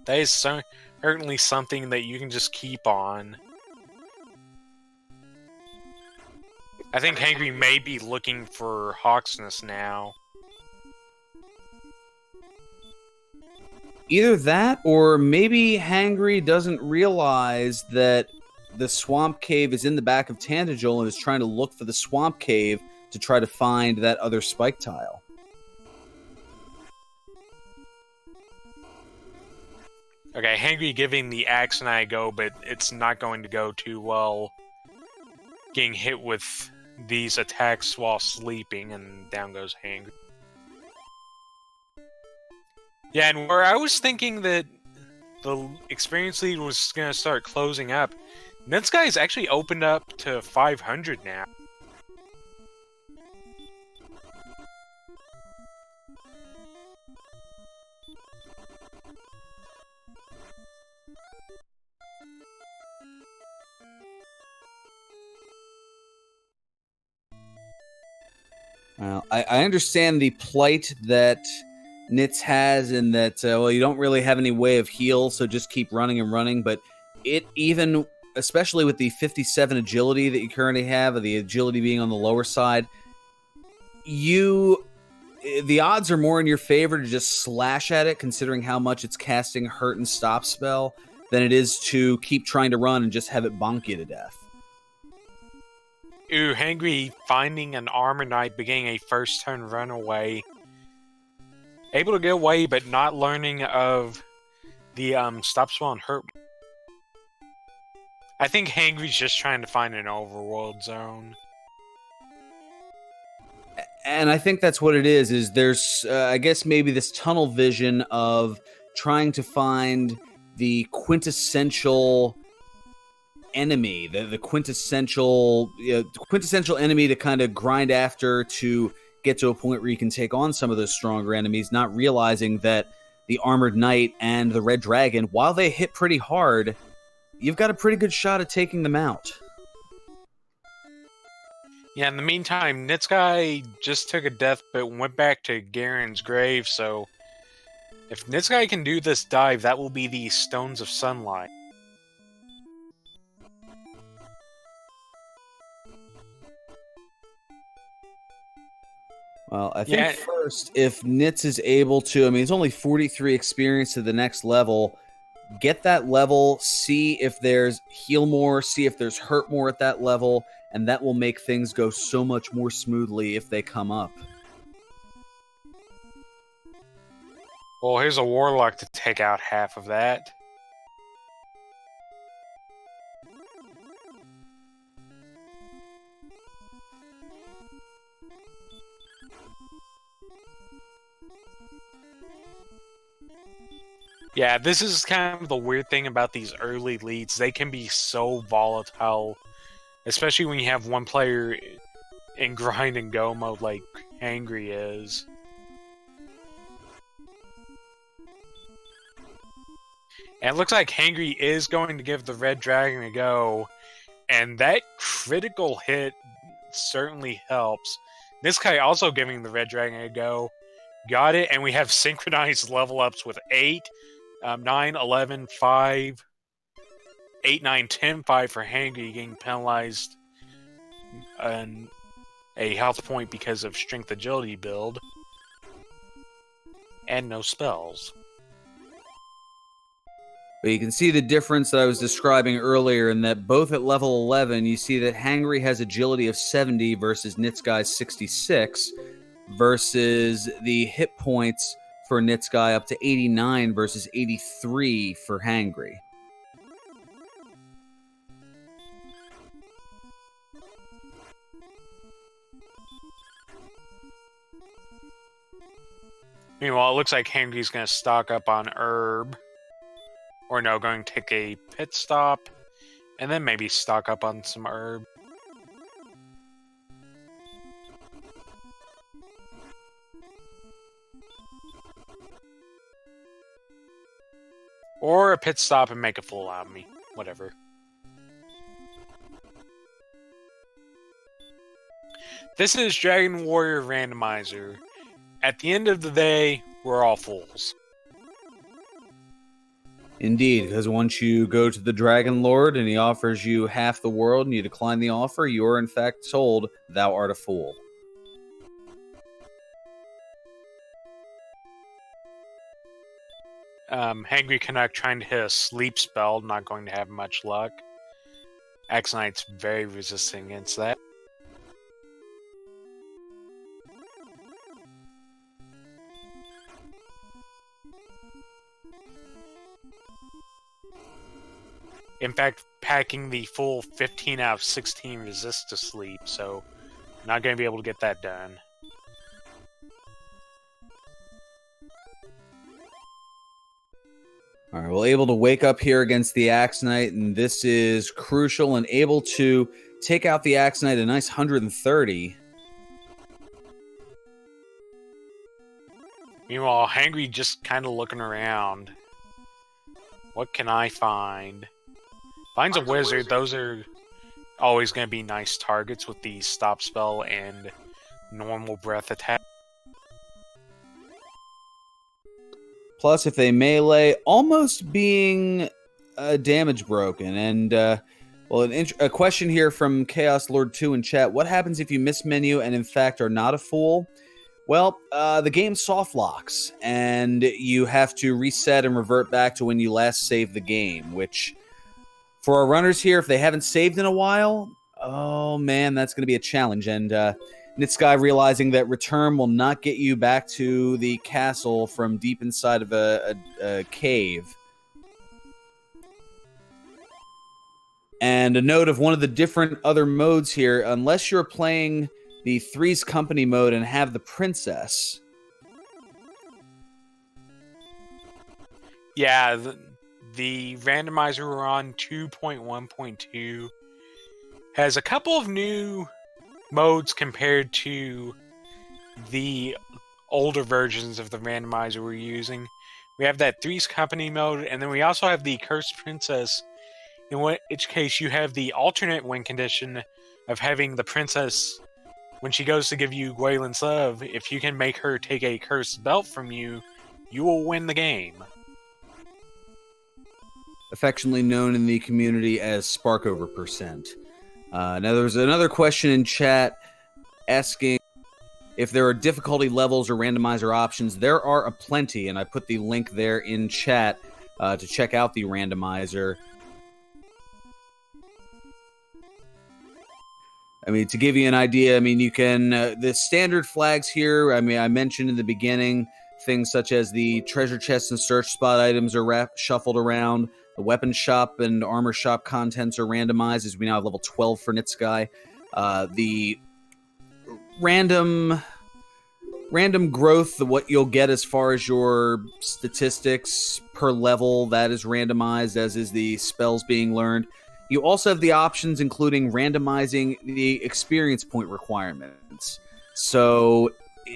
that is certainly something that you can just keep on. I think Hangry may be looking for Hawksness now. Either that, or maybe Hangry doesn't realize that the swamp cave is in the back of Tantagel and is trying to look for the swamp cave to try to find that other spike tile. Okay, Hangry giving the axe and I a go, but it's not going to go too well. Getting hit with these attacks while sleeping, and down goes Hangry. Yeah, and where I was thinking that the experience lead was going to start closing up, nitzguy1's actually opened up to 500 now. Well, I understand the plight that Nitz has, and that, well, you don't really have any way of heal, so just keep running and running, but it even, especially with the 57 agility that you currently have, or the agility being on the lower side, the odds are more in your favor to just slash at it, considering how much it's casting hurt and stop spell, than it is to keep trying to run and just have it bonk you to death. Ooh, Hangry finding an armor knight, beginning a first turn runaway. Able to get away, but not learning of the stop spell and hurt. I think Hangry's just trying to find an overworld zone. And I think that's what it is there's, I guess, maybe this tunnel vision of trying to find the quintessential enemy, the quintessential enemy to kind of grind after to get to a point where you can take on some of those stronger enemies, not realizing that the Armored Knight and the Red Dragon, while they hit pretty hard, you've got a pretty good shot at taking them out. Yeah, in the meantime, nitzguy1 just took a death but went back to Garen's grave, so if nitzguy1 can do this dive, that will be the Stones of Sunlight. Well, I think first, if Nitz is able to, I mean, it's only 43 experience to the next level. Get that level, see if there's heal more, see if there's hurt more at that level, and that will make things go so much more smoothly if they come up. Well, here's a Warlock to take out half of that. Yeah, this is kind of the weird thing about these early leads. They can be so volatile, especially when you have one player in grind and go mode like Hangry is. And it looks like Hangry is going to give the Red Dragon a go, and that critical hit certainly helps. nitzguy1 also giving the Red Dragon a go. Got it, and we have synchronized level ups with 8, 9, 11, 5, 8, 9, 10, 5 for Hangry, getting penalized and a health point because of strength agility build. And no spells. But you can see the difference that I was describing earlier, in that both at level 11, you see that Hangry has agility of 70 versus nitzguy1's 66, versus the hit points for nitzguy1 up to 89 versus 83 for Hangry. Meanwhile, it looks like Hangry's going to stock up on herb. Or no, going to take a pit stop. And then maybe stock up on some herb. Or a pit stop and make a fool out of me. Whatever. This is Dragon Warrior Randomizer. At the end of the day, we're all fools. Indeed, because once you go to the Dragon Lord and he offers you half the world and you decline the offer, you are in fact told, thou art a fool. Hangry Canuck trying to hit a sleep spell, not going to have much luck. X-Knight's very resistant against that. In fact, packing the full 15 out of 16 resist to sleep, so not going to be able to get that done. All right, well, able to wake up here against the Axe Knight, and this is crucial, and able to take out the Axe Knight a nice 130. Meanwhile, Hangry just kind of looking around. What can I find? Finds a wizard. Those are always going to be nice targets with the stop spell and normal breath attack. Plus, if they melee, almost being damage broken. And, well, a question here from Chaos Lord 2 in chat. What happens if you miss menu and, in fact, are not a fool? Well, the game soft locks, and you have to reset and revert back to when you last saved the game, which, for our runners here, if they haven't saved in a while, oh, man, that's going to be a challenge. And, nitzguy realizing that return will not get you back to the castle from deep inside of a cave. And a note of one of the different other modes here, unless you're playing the Three's Company mode and have the princess. Yeah, the randomizer we're on 2.1.2 has a couple of new modes compared to the older versions of the randomizer we're using. We have that Three's Company mode, and then we also have the Cursed Princess, in which case you have the alternate win condition of having the princess, when she goes to give you Gwaelin's love, if you can make her take a cursed belt from you, you will win the game. Affectionately known in the community as Sparkover %. Now, there's another question in chat asking if there are difficulty levels or randomizer options. There are aplenty, and I put the link there in chat to check out the randomizer. I mean, to give you an idea, I mean, you can, the standard flags here, I mean, I mentioned in the beginning, things such as the treasure chest and search spot items are shuffled around. The weapon shop and armor shop contents are randomized, as we now have level 12 for nitzguy. The random growth, what you'll get as far as your statistics per level, that is randomized, as is the spells being learned. You also have the options including randomizing the experience point requirements. So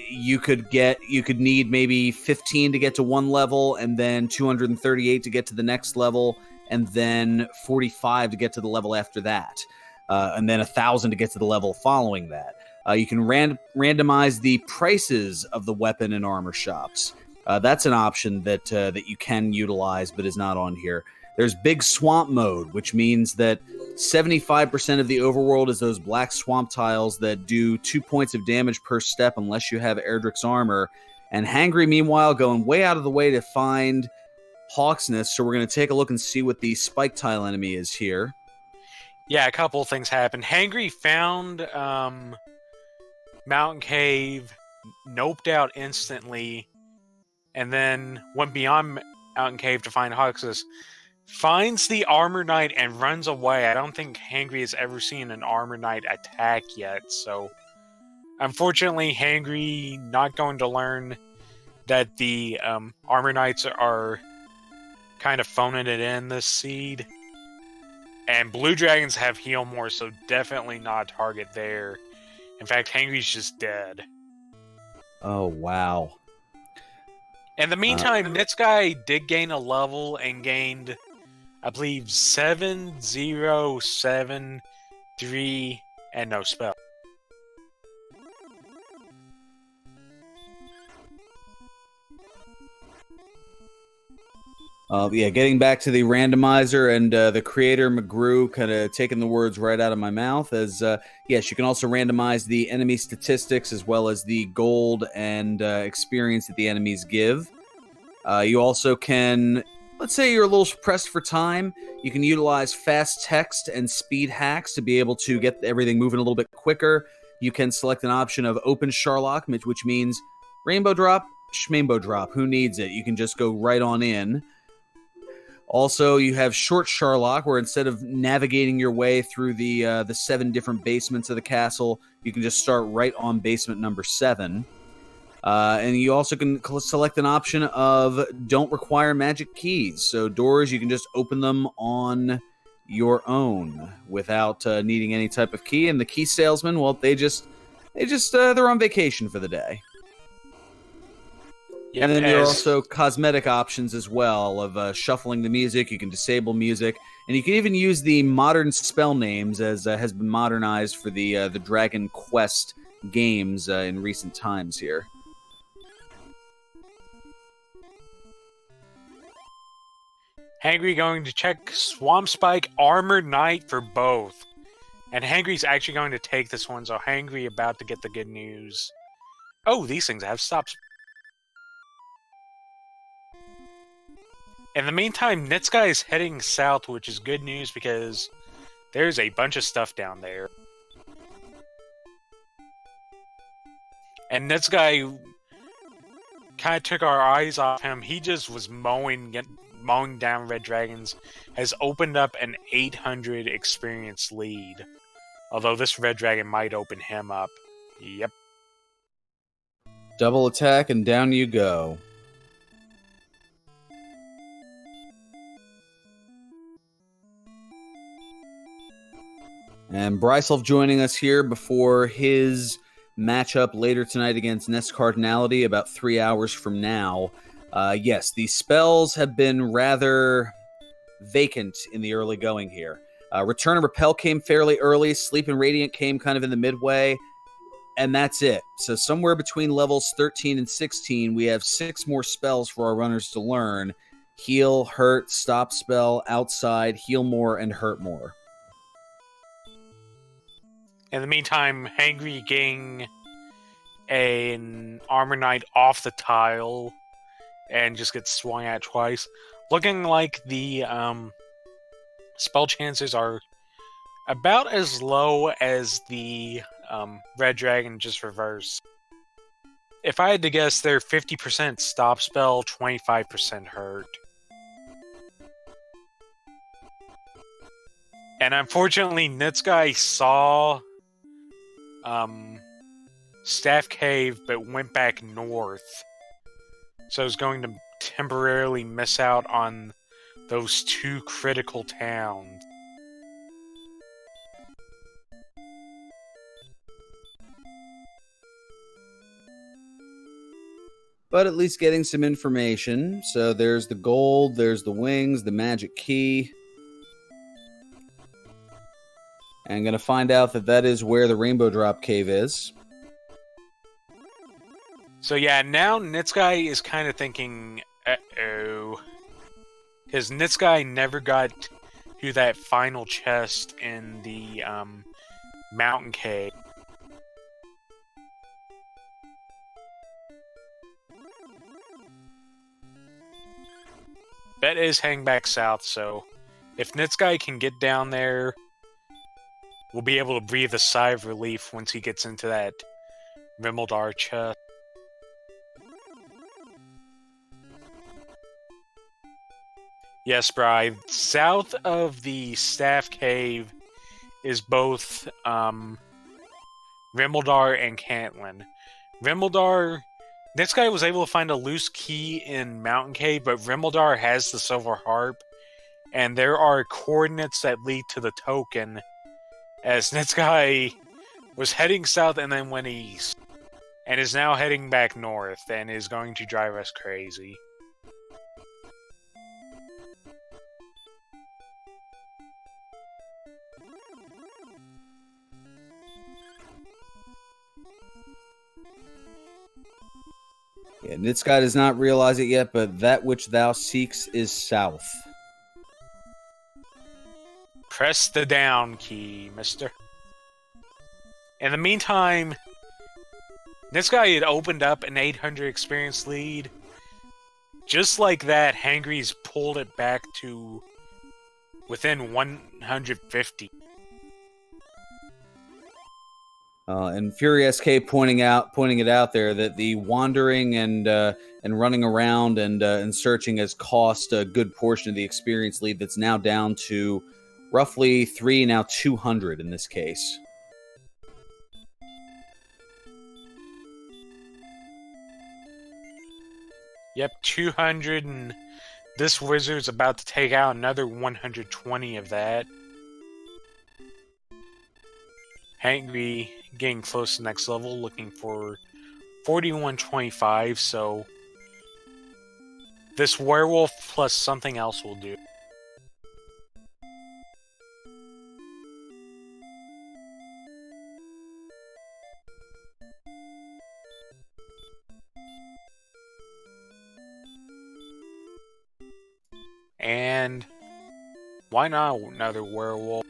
you could need maybe 15 to get to one level, and then 238 to get to the next level, and then 45 to get to the level after that, and then 1,000 to get to the level following that. You can randomize the prices of the weapon and armor shops. That's an option that you can utilize, but is not on here. There's Big Swamp mode, which means that 75% of the overworld is those black swamp tiles that do 2 points of damage per step unless you have Erdrick's armor. And Hangry, meanwhile, going way out of the way to find Hawk's Nest, so we're going to take a look and see what the spike tile enemy is here. Yeah, a couple of things happened. Hangry found Mountain Cave, noped out instantly, and then went beyond Mountain Cave to find Hawk's Nest. Finds the Armor Knight and runs away. I don't think Hangry has ever seen an Armor Knight attack yet, so Unfortunately, Hangry not going to learn that the Armor Knights are kind of phoning it in this seed. And Blue Dragons have heal more, so definitely not a target there. In fact, Hangry's just dead. Oh, wow. In the meantime, nitzguy did gain a level and gained, I believe, 7, 0, 7, 3, and no spell. Yeah, getting back to the randomizer and the creator, McGrew, kind of taking the words right out of my mouth. As yes, you can also randomize the enemy statistics as well as the gold and experience that the enemies give. You also can, let's say you're a little pressed for time, you can utilize fast text and speed hacks to be able to get everything moving a little bit quicker. You can select an option of open Sharlock, which means rainbow drop, schmainbow drop. Who needs it? You can just go right on in. Also, you have short Sharlock, where instead of navigating your way through the 7 different basements of the castle, you can just start right on basement number 7. And you also can select an option of don't require magic keys. So doors, you can just open them on your own without needing any type of key. And the key salesman, well, they're on vacation for the day. Yep, and then there are also cosmetic options as well of shuffling the music. You can disable music, and you can even use the modern spell names as has been modernized for the Dragon Quest games in recent times here. Hangry going to check Swamp Spike Armor Knight for both. And Hangry's actually going to take this one, so Hangry about to get the good news. Oh, these things have stops. In the meantime, nitzguy is heading south, which is good news because there's a bunch of stuff down there. And nitzguy kind of took our eyes off him. He just was mowing down red dragons. Has opened up an 800 experience lead. Although this red dragon might open him up. Yep. Double attack and down you go. And Bryself joining us here before his matchup later tonight against Nest Cardinality about 3 hours from now. Yes, the spells have been rather vacant in the early going here. Return and Repel came fairly early. Sleep and Radiant came kind of in the midway. And that's it. So somewhere between levels 13 and 16, we have 6 more spells for our runners to learn. Heal, Hurt, Stop Spell, Outside, Heal More, and Hurt More. In the meantime, Hangry getting an Armor Knight off the tile and just gets swung at twice. Looking like the spell chances are about as low as the Red Dragon just reverse. If I had to guess, they're 50% stop spell, 25% hurt. And unfortunately, nitzguy saw Staff Cave, but went back north. So it's going to temporarily miss out on those 2 critical towns. But at least getting some information. So there's the gold, there's the wings, the magic key. And I'm going to find out that is where the Rainbow Drop Cave is. So yeah, now nitzguy is kind of thinking, uh-oh. Because nitzguy never got to that final chest in the mountain cave. Bet is heading back south, so if nitzguy can get down there, we'll be able to breathe a sigh of relief once he gets into that Rimmildar chest. Yes, Bri. South of the Staff Cave is both Rimuldar, and Cantlin. Rimuldar, this guy was able to find a loose key in Mountain Cave, but Rimuldar has the Silver Harp, and there are coordinates that lead to the token, as this guy was heading south and then went east, and is now heading back north, and is going to drive us crazy. Yeah, Nitzguy does not realize it yet, but that which thou seeks is south. Press the down key, mister. In the meantime, this guy had opened up an 800 experience lead. Just like that, Hangry's pulled it back to within 150. And Fury SK pointing it out there that the wandering and running around and searching has cost a good portion of the experience lead. That's now down to roughly 3, now 200 in this case. Yep, 200, and this wizard's about to take out another 120 of that. Hangry getting close to next level, looking for 4125, so this werewolf plus something else will do. And why not another werewolf?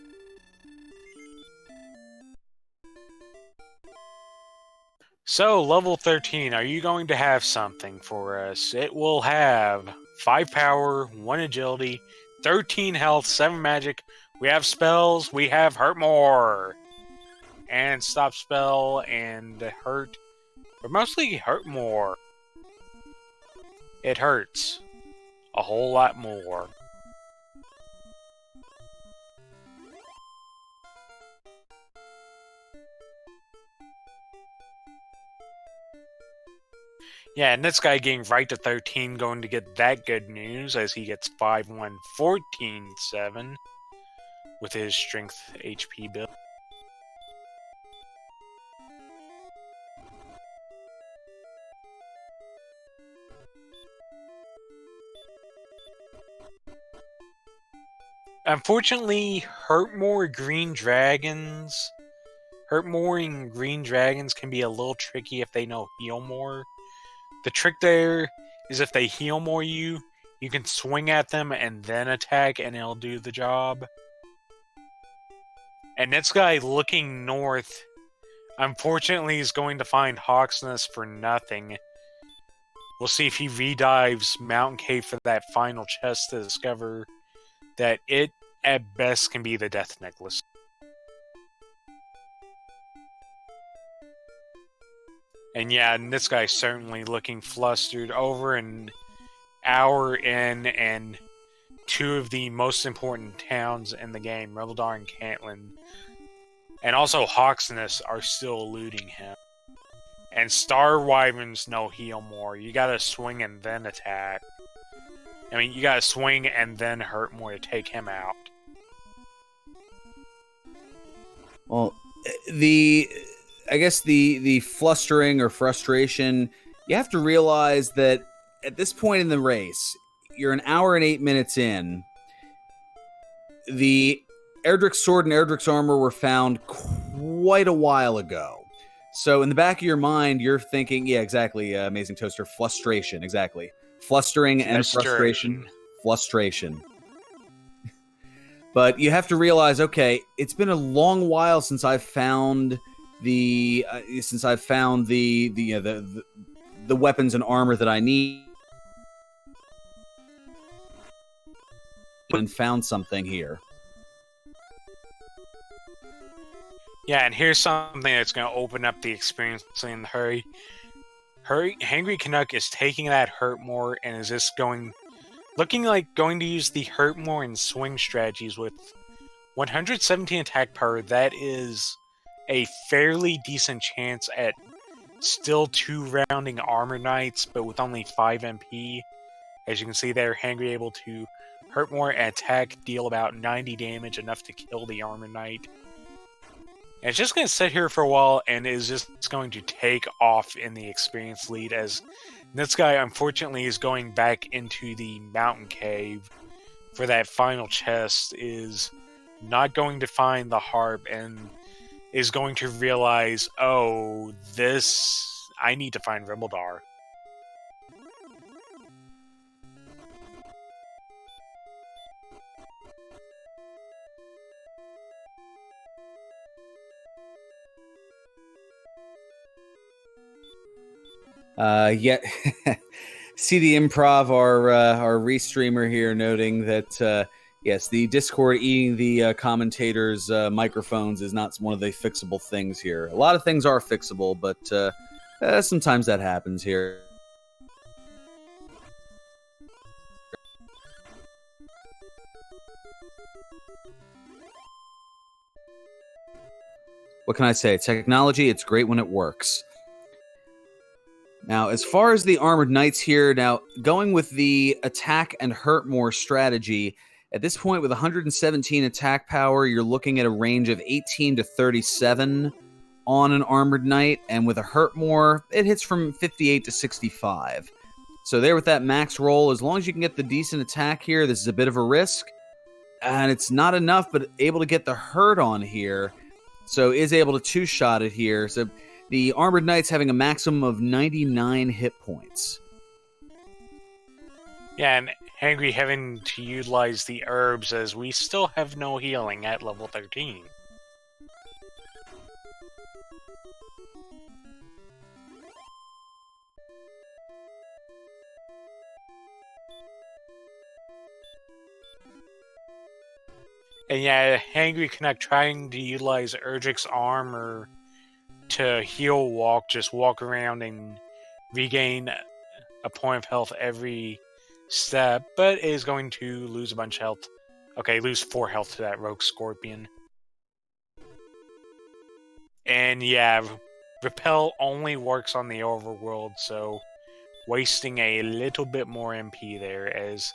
So, level 13, are you going to have something for us? It will have 5 power, 1 agility, 13 health, 7 magic. We have spells, we have hurt more. And stop spell and hurt. But mostly hurt more. It hurts a whole lot more. Yeah, and this guy getting right to 13 going to get that good news as he gets 5, 1, 14, 7 with his strength HP build. Unfortunately, Hurtmore and green dragons can be a little tricky if they know heal more. The trick there is if they heal more you can swing at them and then attack and it'll do the job. And this guy looking north, unfortunately, is going to find Hawksness for nothing. We'll see if he redives Mountain Cave for that final chest to discover that it, at best, can be the Death Necklace. And yeah, and this guy's certainly looking flustered. Over an hour in, and 2 of the most important towns in the game, Rimuldar and Cantlin, and also Hawksness, are still eluding him. And Star Wyverns no heal more. You gotta swing and then attack. I mean, you gotta swing and then hurt more to take him out. Well, I guess the flustering or frustration, you have to realize that at this point in the race, you're an hour and 8 minutes in. The Erdrick's sword and Erdrick's armor were found quite a while ago. So in the back of your mind, you're thinking, yeah, exactly, Amazing Toaster, frustration, exactly. Flustering and frustration. Flustration. But you have to realize, okay, it's been a long while since I've found the weapons and armor that I need, and found something here. Yeah, and here's something that's going to open up the experience in the hurry. Hangry Canuck is taking that hurt more and is just looking like going to use the hurt more and swing strategies with 117 attack power. That is a fairly decent chance at still 2-rounding Armor Knights, but with only 5 MP. As you can see there, Hangry able to hurt more, attack, deal about 90 damage, enough to kill the Armor Knight. And it's just going to sit here for a while and is just going to take off in the experience lead, as nitzguy unfortunately is going back into the mountain cave for that final chest, is not going to find the harp, and is going to realize, oh, I need to find Rimbledar. Yet, see the improv, our restreamer here noting that, yes, the Discord eating the commentators' microphones is not one of the fixable things here. A lot of things are fixable, but sometimes that happens here. What can I say? Technology, it's great when it works. Now, as far as the Armored Knights here, now going with the attack and hurt more strategy, at this point with 117 attack power, you're looking at a range of 18 to 37 on an Armored Knight, and with a hurt more, it hits from 58 to 65. So there with that max roll, as long as you can get the decent attack here, this is a bit of a risk, and it's not enough, but able to get the hurt on here, so is able to two-shot it here. So the Armored Knight's having a maximum of 99 hit points. Yeah, and Hangry having to utilize the herbs, as we still have no healing at level 13. And yeah, thehangrycanuck trying to utilize Urgic's armor to heal walk, just walk around and regain a point of health every step, but is going to lose a bunch of health. Okay, lose 4 health to that rogue scorpion. And yeah, repel only works on the overworld, so wasting a little bit more MP there, as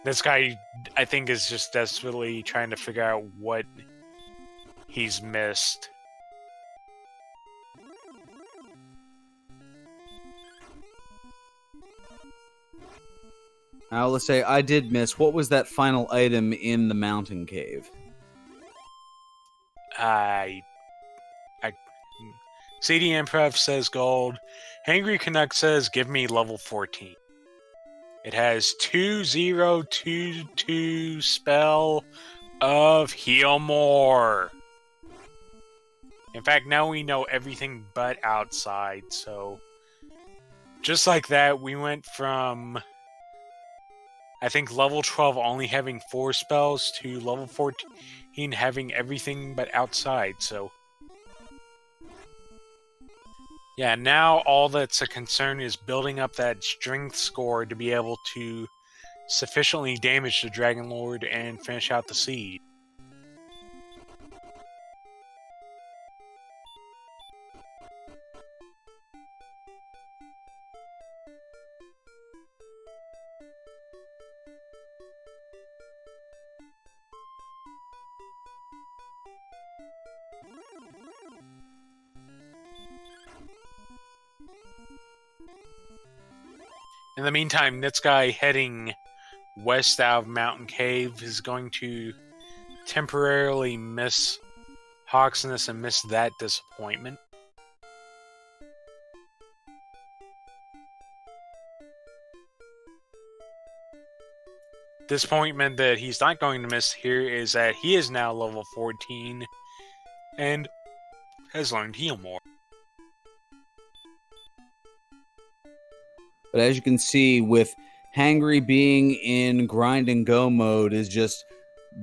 this guy, I think, is just desperately trying to figure out what he's missed. Now, let's say I did miss. What was that final item in the mountain cave? CD Improv says gold. thehangrycanuck says give me level 14. It has 2022 spell of heal more. In fact, now we know everything but outside, so just like that, we went from, I think, level 12 only having 4 spells to level 14 having everything but outside, so yeah, now all that's a concern is building up that strength score to be able to sufficiently damage the Dragon Lord and finish out the seed. In the meantime, nitzguy heading west out of Mountain Cave is going to temporarily miss Hawksness and miss that disappointment. Disappointment that he's not going to miss here is that he is now level 14 and has learned heal more. But as you can see, with Hangry being in grind and go mode, is just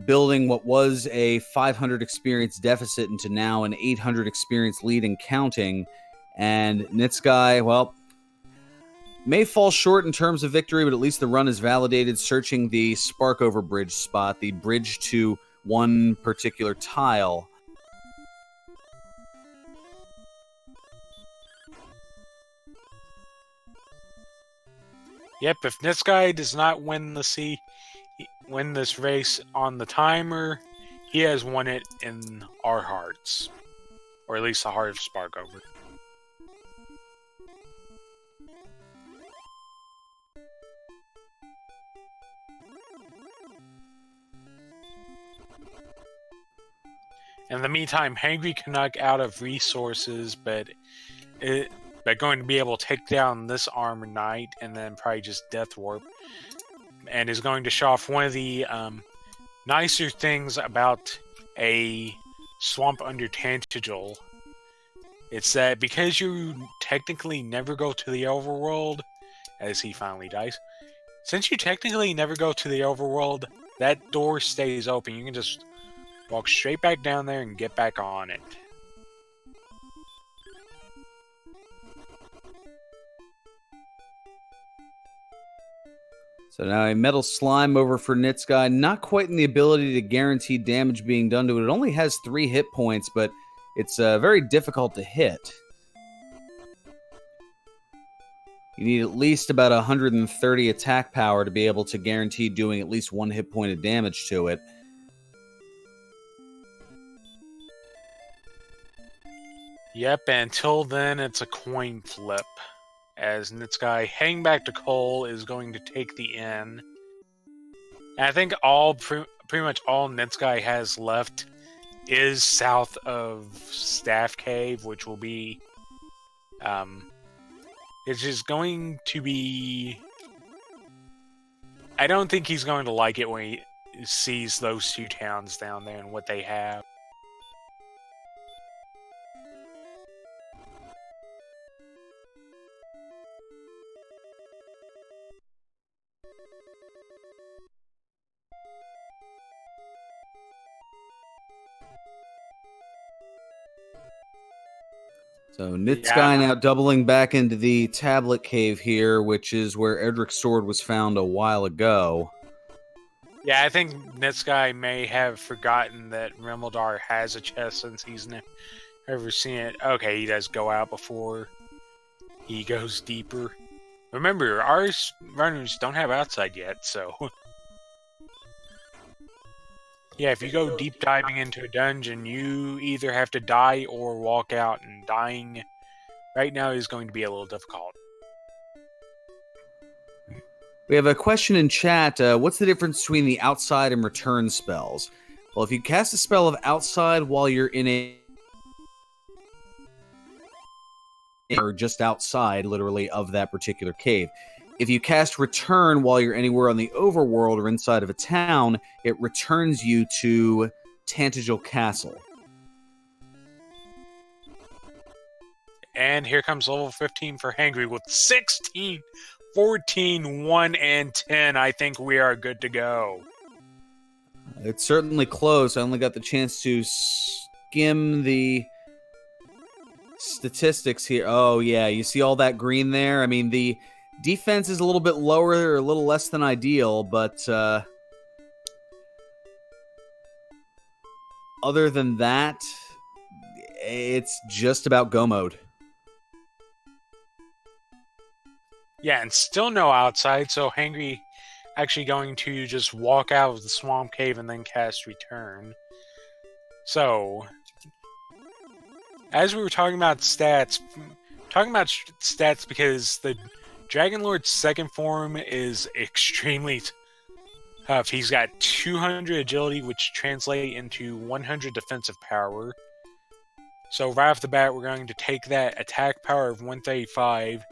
building what was a 500 experience deficit into now an 800 experience lead and counting. And nitzguy, well, may fall short in terms of victory, but at least the run is validated, searching the spark over bridge spot, the bridge to one particular tile. Yep, if nitzguy does not win this race on the timer, he has won it in our hearts. Or at least the heart of Sparkover. In the meantime, Hangry Canuck out of resources, but going to be able to take down this armored knight and then probably just death warp, and is going to show off one of the nicer things about a swamp under Tantagel. It's that because you technically never go to the overworld, as he finally dies, since you technically never go to the overworld, that door stays open. You can just walk straight back down there and get back on it. So now a metal slime over for nitzguy, not quite in the ability to guarantee damage being done to it. It only has 3 hit points, but it's very difficult to hit. You need at least about 130 attack power to be able to guarantee doing at least 1 hit point of damage to it. Yep, until then, it's a coin flip, as nitzguy hang back to Cole is going to take the inn. And I think pretty much all nitzguy has left is south of Staff Cave, which will be it's just going to be... I don't think he's going to like it when he sees those 2 towns down there and what they have. So nitzguy now doubling back into the tablet cave here, which is where Edric's sword was found a while ago. Yeah, I think nitzguy may have forgotten that Remeldar has a chest since he's never seen it. Okay, he does go out before he goes deeper. Remember, our runners don't have outside yet, so... Yeah, if you go deep diving into a dungeon, you either have to die or walk out, and dying right now is going to be a little difficult. We have a question in chat. What's the difference between the outside and return spells? Well, if you cast a spell of outside while you're in a... or just outside, literally, of that particular cave. If you cast Return while you're anywhere on the overworld or inside of a town, it returns you to Tantagel Castle. And here comes level 15 for Hangry with 16, 14, 1, and 10. I think we are good to go. It's certainly close. I only got the chance to skim the statistics here. Oh, yeah. You see all that green there? I mean, the defense is a little bit lower or a little less than ideal, but other than that, it's just about go mode. Yeah, and still no outside, so Hangry actually going to just walk out of the swamp cave and then cast Return. So, as we were talking about stats because the Dragon Lord's second form is extremely tough. He's got 200 agility, which translates into 100 defensive power. So right off the bat, we're going to take that attack power of 135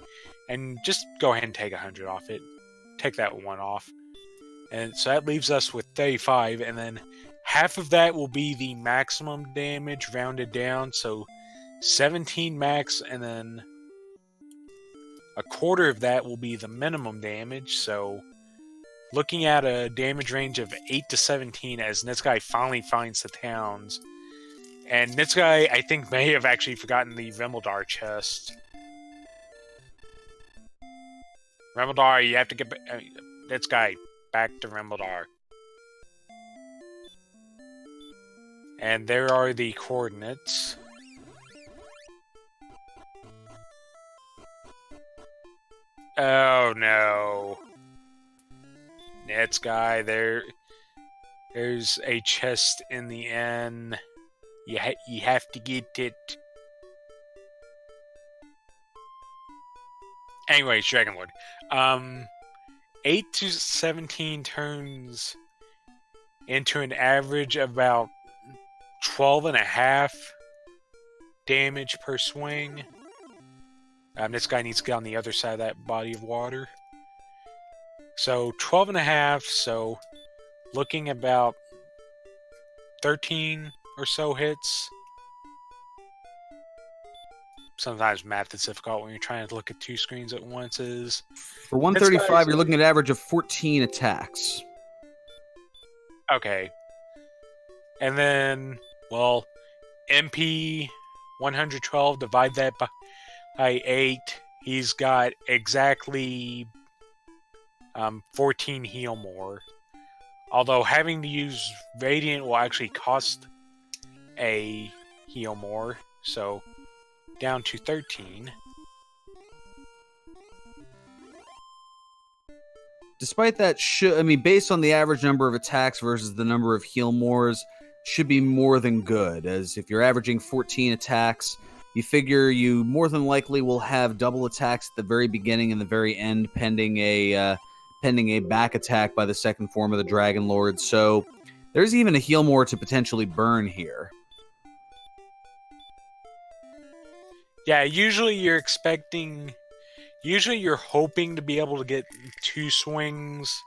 and just go ahead and take 100 off it. Take that 1 off. And so that leaves us with 35, and then half of that will be the maximum damage rounded down, so 17 max, and then a quarter of that will be the minimum damage, so looking at a damage range of 8 to 17 as nitzguy finally finds the towns. And nitzguy, I think, may have actually forgotten the Remeldar chest. Remeldar, you have to get nitzguy back to Remeldar. And there are the coordinates. Oh no. Nitzguy, there's a chest in the end. You have to get it. Anyways, Dragon Lord. 8 to 17 turns into an average of about 12.5 damage per swing. This guy needs to get on the other side of that body of water. So 12.5, so looking about 13 or so hits. Sometimes math is difficult when you're trying to look at two screens at once. For 135, you're looking at an average of 14 attacks. Okay. And then, well, MP 112, divide that by 8. He's got exactly 14 heal more. Although having to use Radiant will actually cost a heal more. So, down to 13. Despite that, based on the average number of attacks versus the number of heal mores, should be more than good. As if you're averaging 14 attacks, you figure you more than likely will have double attacks at the very beginning and the very end, pending a back attack by the second form of the Dragon Lord. So there's even a heal more to potentially burn here. Yeah, usually you're hoping to be able to get 2 swings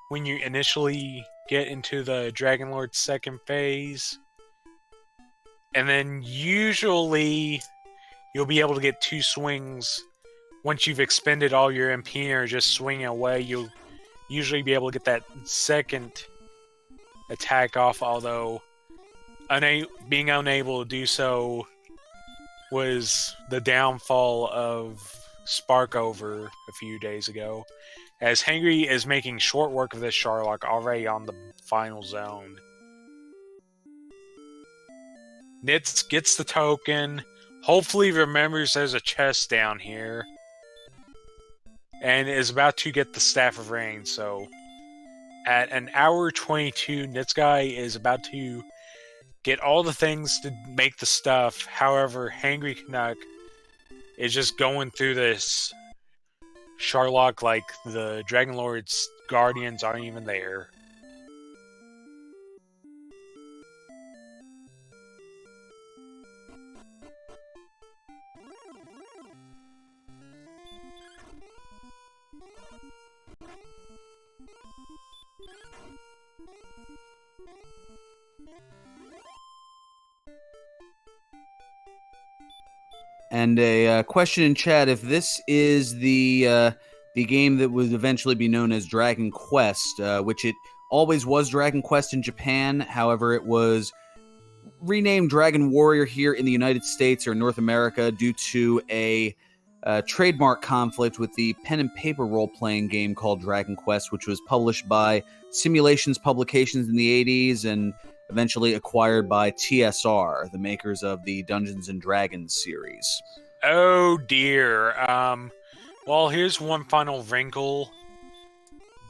when you initially get into the Dragon Lord's second phase. And then usually you'll be able to get 2 swings once you've expended all your MP or just swinging away. You'll usually be able to get that second attack off, although being unable to do so was the downfall of Sparkover a few days ago, as Hangry is making short work of this Sharlock already on the final zone. Nitz gets the token, hopefully remembers there's a chest down here, and is about to get the Staff of Rain. So at an hour 22, Nitzguy is about to get all the things to make the stuff. However, Hangry Canuck is just going through this Sharlock like the Dragon Lord's guardians aren't even there. And a question in chat: if this is the game that would eventually be known as Dragon Quest, which it always was Dragon Quest in Japan, however, it was renamed Dragon Warrior here in the United States or North America due to a trademark conflict with the pen and paper role-playing game called Dragon Quest, which was published by Simulations Publications in the 80s and eventually acquired by TSR, the makers of the Dungeons & Dragons series. Oh dear. Well, here's one final wrinkle.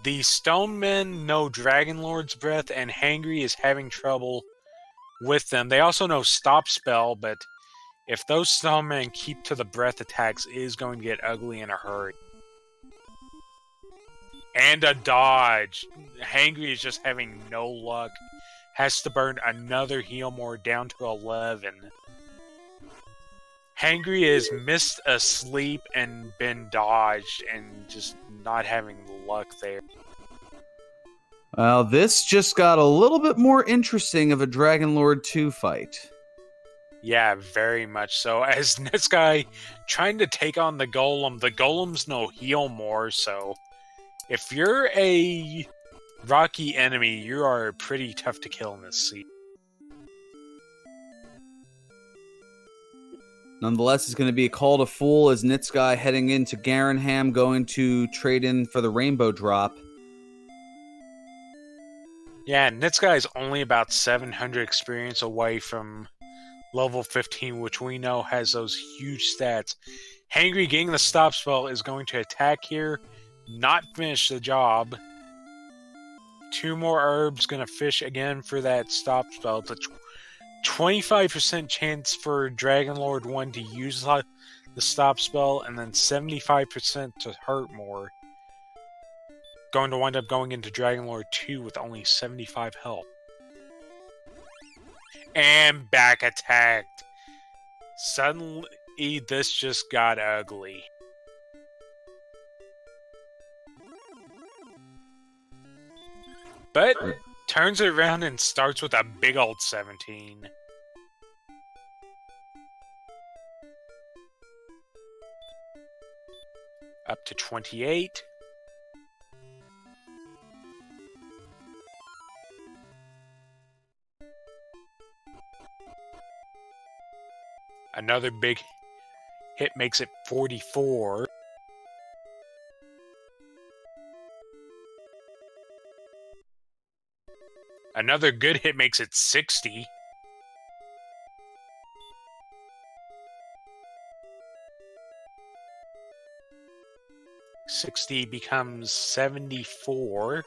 The Stonemen know Dragon Lord's Breath, and Hangry is having trouble with them. They also know Stop Spell, but if those Stonemen keep to the breath attacks, it is going to get ugly in a hurry. And a dodge. Hangry is just having no luck. Has to burn another heal more down to 11. Hangry is missed a sleep and been dodged and just not having luck there. Well, this just got a little bit more interesting of a Dragon Lord 2 fight. Yeah, very much so. As this guy trying to take on the Golem's no heal more, so if you're a rocky enemy, you are pretty tough to kill in this scene. Nonetheless, it's going to be a call to fool as Nitzguy heading into Garenham, going to trade in for the Rainbow Drop. Yeah, Nitzguy is only about 700 experience away from level 15, which we know has those huge stats. Hangry getting the stop spell is going to attack here, not finish the job. 2 more herbs going to fish again for that stop spell. It's a 25% chance for Dragon Lord 1 to use the stop spell, and then 75% to hurt more. Going to wind up going into Dragon Lord 2 with only 75 health. And back attacked. Suddenly, this just got ugly. But turns it around and starts with a big old 17. Up to 28. Another big hit makes it 44. Another good hit makes it 60. $60 becomes 74.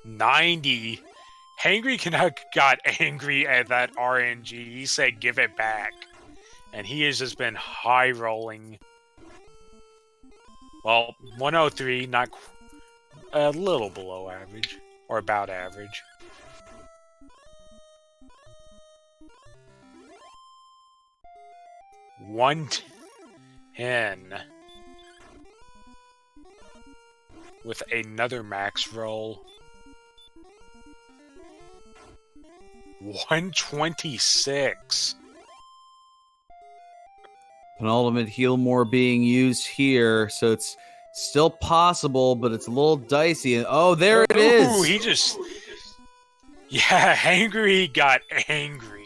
$90. Hangry Canuck got angry at that RNG. He said, "Give it back." And he has just been high rolling. Well, 103, not a little below average, or about average. $110 with another max roll. 126. Penultimate heal more being used here, so it's still possible, but it's a little dicey. And oh, there it is. Ooh, he just... Yeah, Hangry got angry.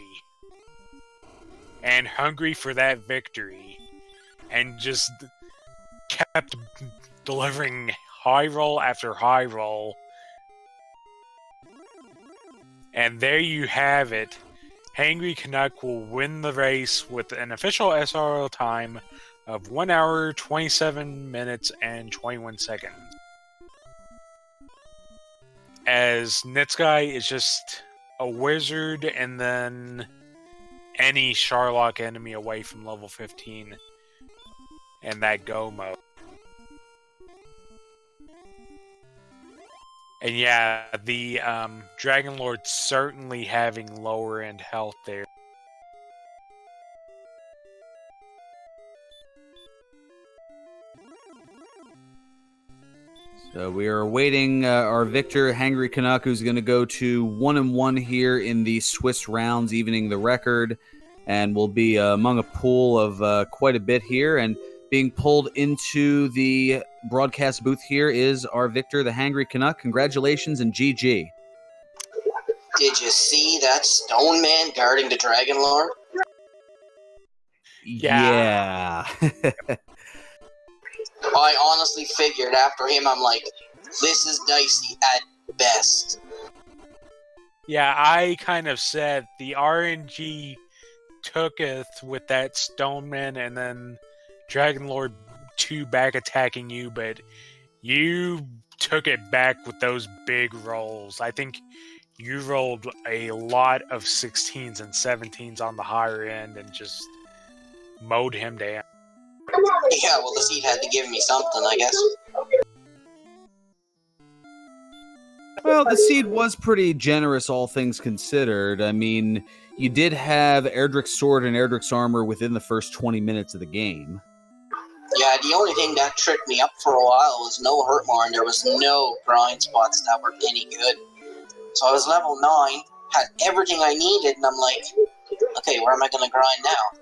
And hungry for that victory. And just kept delivering high roll after high roll. And there you have it. Hangry Canuck will win the race with an official SRO time of 1 hour, 27 minutes, and 21 seconds. As nitzguy is just a wizard and then any Sharlock enemy away from level 15 and that go mode. And yeah, the Dragon Lord certainly having lower end health there. So we are awaiting our victor, Hangry Canuck, who's going to go to 1-1 here in the Swiss rounds, evening the record, and will be among a pool of quite a bit here. And being pulled into the broadcast booth here is our victor, the Hangry Canuck. Congratulations and GG. Did you see that stone man guarding the Dragon Lord? Yeah. I honestly figured after him, I'm like, this is dicey at best. Yeah, I kind of said the RNG tooketh with that Stoneman and then Dragon Lord 2 back attacking you, but you took it back with those big rolls. I think you rolled a lot of 16s and 17s on the higher end and just mowed him down. Yeah, well, the seed had to give me something, I guess. Well, the seed was pretty generous, all things considered. I mean, you did have Erdrick's sword and Erdrick's armor within the first 20 minutes of the game. Yeah, the only thing that tricked me up for a while was no hurt more, and there was no grind spots that were any good. So I was level 9, had everything I needed, and I'm like, okay, where am I going to grind now?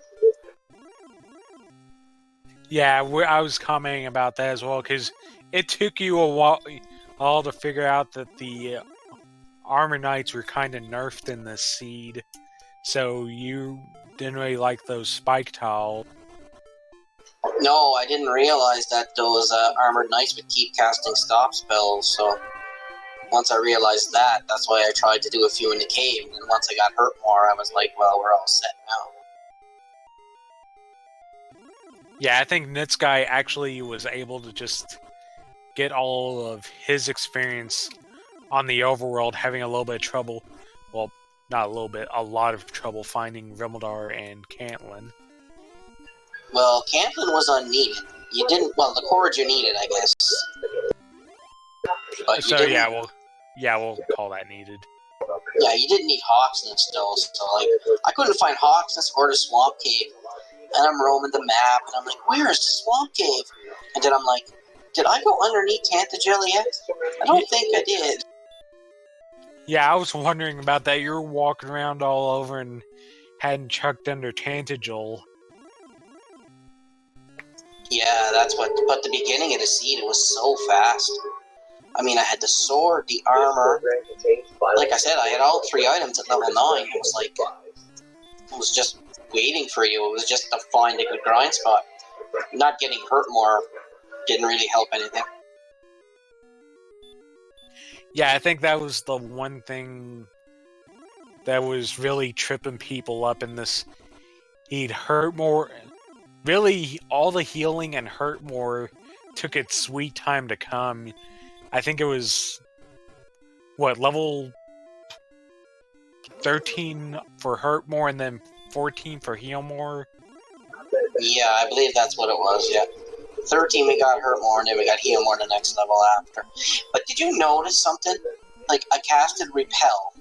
Yeah, I was commenting about that as well, because it took you a while to figure out that the Armor Knights were kind of nerfed in this seed, so you didn't really like those spike tiles. No, I didn't realize that those Armored Knights would keep casting stop spells, so... once I realized that, that's why I tried to do a few in the cave. And once I got hurt more, I was like, well, we're all set now. Yeah, I think nitzguy actually was able to just get all of his experience on the overworld, having a little bit of trouble. Well, not a little bit, a lot of trouble finding Remildar and Caitlin. Well, Caitlin was unneeded. You didn't. Well, the cords you needed, I guess. But So you didn't, we'll call that needed. yeah, you didn't need Hawksness still. So like, I couldn't find Hawksness or the Swamp Cave, and I'm roaming the map, and I'm like, where is the Swamp Cave? And then I'm like, did I go underneath Tantagel yet? I don't think I did. Yeah, I was wondering about that. You were walking around all over and hadn't chucked under Tantagel. Yeah, that's what. But the beginning of the seed, it was so fast. I mean, I had the sword, the armor. Like I said, I had all 3 items at level 9. It was like, it was just waiting for you. It was just to find a good grind spot. Not getting hurt more didn't really help anything. Yeah, I think that was the one thing that was really tripping people up in this. He'd hurt more. Really, all the healing and hurt more took its sweet time to come. I think it was, level 13 for hurt more and then 14 for heal more? Yeah, I believe that's what it was, yeah. 13 we got hurt more, and then we got heal more the next level after. But did you notice something? Like, I casted Repel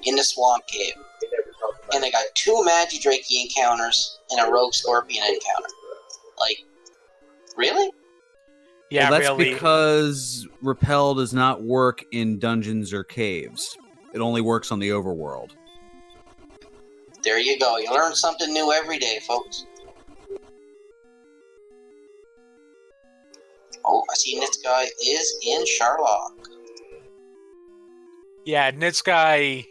in the Swamp Cave, and I got 2 Magidrake encounters and a Rogue Scorpion encounter. Like, really? Yeah, well, that's really. because Repel does not work in dungeons or caves. It only works on the overworld. There you go. You learn something new every day, folks. Oh, I see nitzguy is in Sharlock. Yeah, nitzguy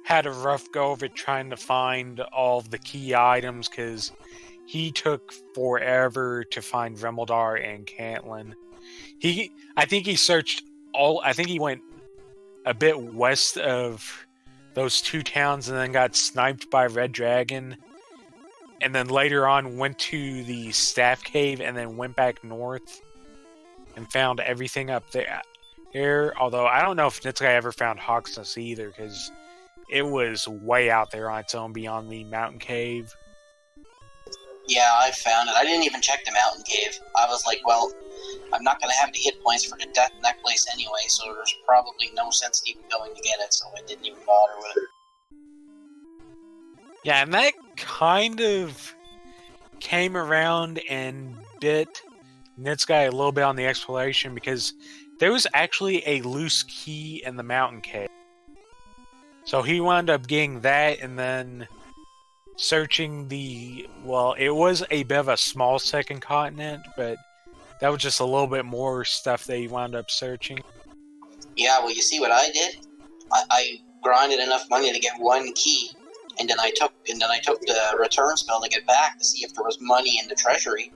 had a rough go of it trying to find all of the key items because he took forever to find Remildar and Caitlin. I think he searched I think he went a bit west of those 2 towns and then got sniped by Red Dragon. And then later on went to the Staff Cave and then went back north and found everything up there. Although I don't know if nitzguy ever found Hawksness either because it was way out there on its own beyond the mountain cave. Yeah, I found it. I didn't even check the mountain cave. I was like, well, I'm not going to have the hit points for the death necklace anyway, so there's probably no sense in even going to get it, so I didn't even bother with it. Yeah, and that kind of came around and bit nitzguy a little bit on the exploration because there was actually a loose key in the mountain cave. So he wound up getting that and then searching it was a bit of a small second continent, but that was just a little bit more stuff that he wound up searching. Yeah, well, you see what I did? I grinded enough money to get 1 key, and then I took the return spell to get back to see if there was money in the treasury.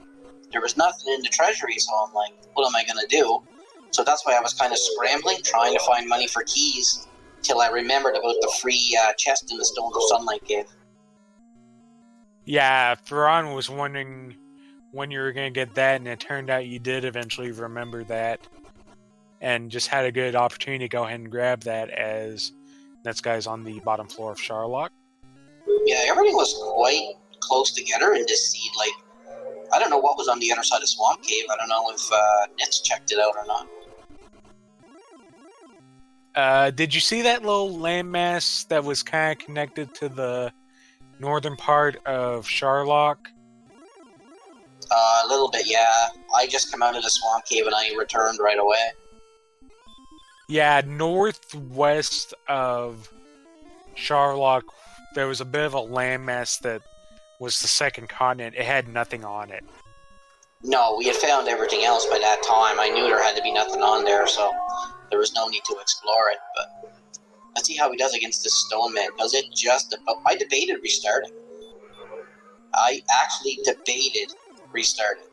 There was nothing in the treasury, so I'm like, what am I going to do? So that's why I was kind of scrambling, trying to find money for keys, till I remembered about the free chest in the Stones of Sunlight cave. Yeah, Fearon was wondering when you were going to get that, and it turned out you did eventually remember that, and just had a good opportunity to go ahead and grab that as nitzguy's on the bottom floor of Sharlock. Yeah, everything was quite close together in this seed. Like, I don't know what was on the other side of Swamp Cave. I don't know if Nitz checked it out or not. Did you see that little landmass that was kind of connected to the northern part of Sharlock? A little bit, yeah. I just come out of the Swamp Cave and I returned right away. Yeah, northwest of Sharlock, there was a bit of a landmass that was the second continent. It had nothing on it. No, we had found everything else by that time. I knew there had to be nothing on there, so there was no need to explore it. But let's see how he does against this Stone Man, because it just... I debated restarting. I actually debated restarting.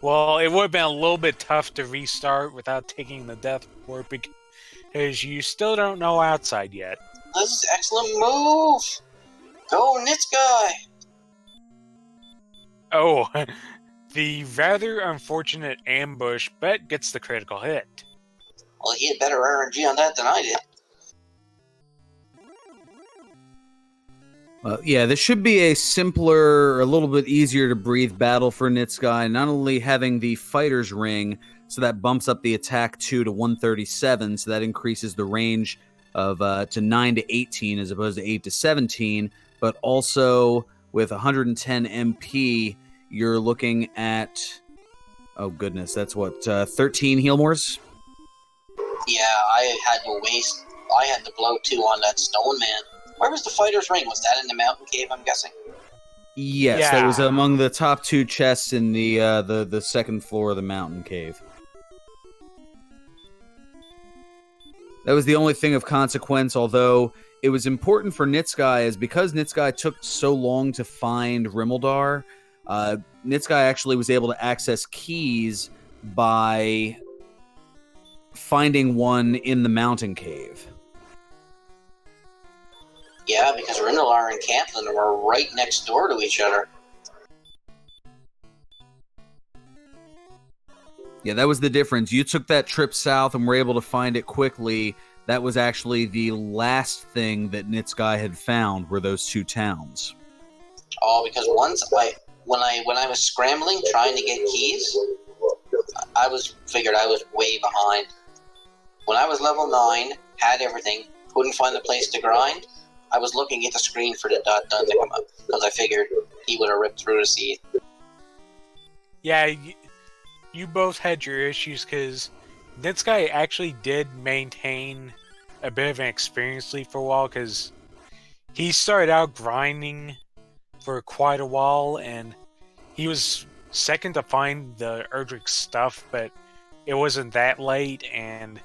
Well, it would have been a little bit tough to restart without taking the death report because you still don't know outside yet. This is an excellent move! Go, nitzguy! Oh, the rather unfortunate ambush bet gets the critical hit. Well, he had better RNG on that than I did. Yeah, this should be a simpler, a little bit easier to breathe battle for nitzguy. Not only having the fighter's ring, so that bumps up the attack 2 to 137, so that increases the range of to 9 to 18 as opposed to 8 to 17, but also with 110 MP, you're looking at, oh goodness, that's what, 13 heal mores? Yeah, I had to blow 2 on that stone man. Where was the fighter's ring? Was that in the mountain cave, I'm guessing? Yes, Yeah. that was among the top 2 chests in the second floor of the mountain cave. That was the only thing of consequence, although it was important for nitzguy, is because nitzguy took so long to find Rimmeldar, nitzguy actually was able to access keys by finding one in the mountain cave. Yeah, because Rindelar and Camplin were right next door to each other. Yeah, that was the difference. You took that trip south and were able to find it quickly. That was actually the last thing that nitzguy had found, were those 2 towns. Oh, because when I was scrambling trying to get keys, I figured I was way behind. When I was level 9, had everything, couldn't find the place to grind, I was looking at the screen for the dot done to come up, because I figured he would have ripped through to see it. Yeah, you both had your issues because nitzguy actually did maintain a bit of an experience lead for a while because he started out grinding for quite a while and he was second to find the Erdrick stuff, but it wasn't that late and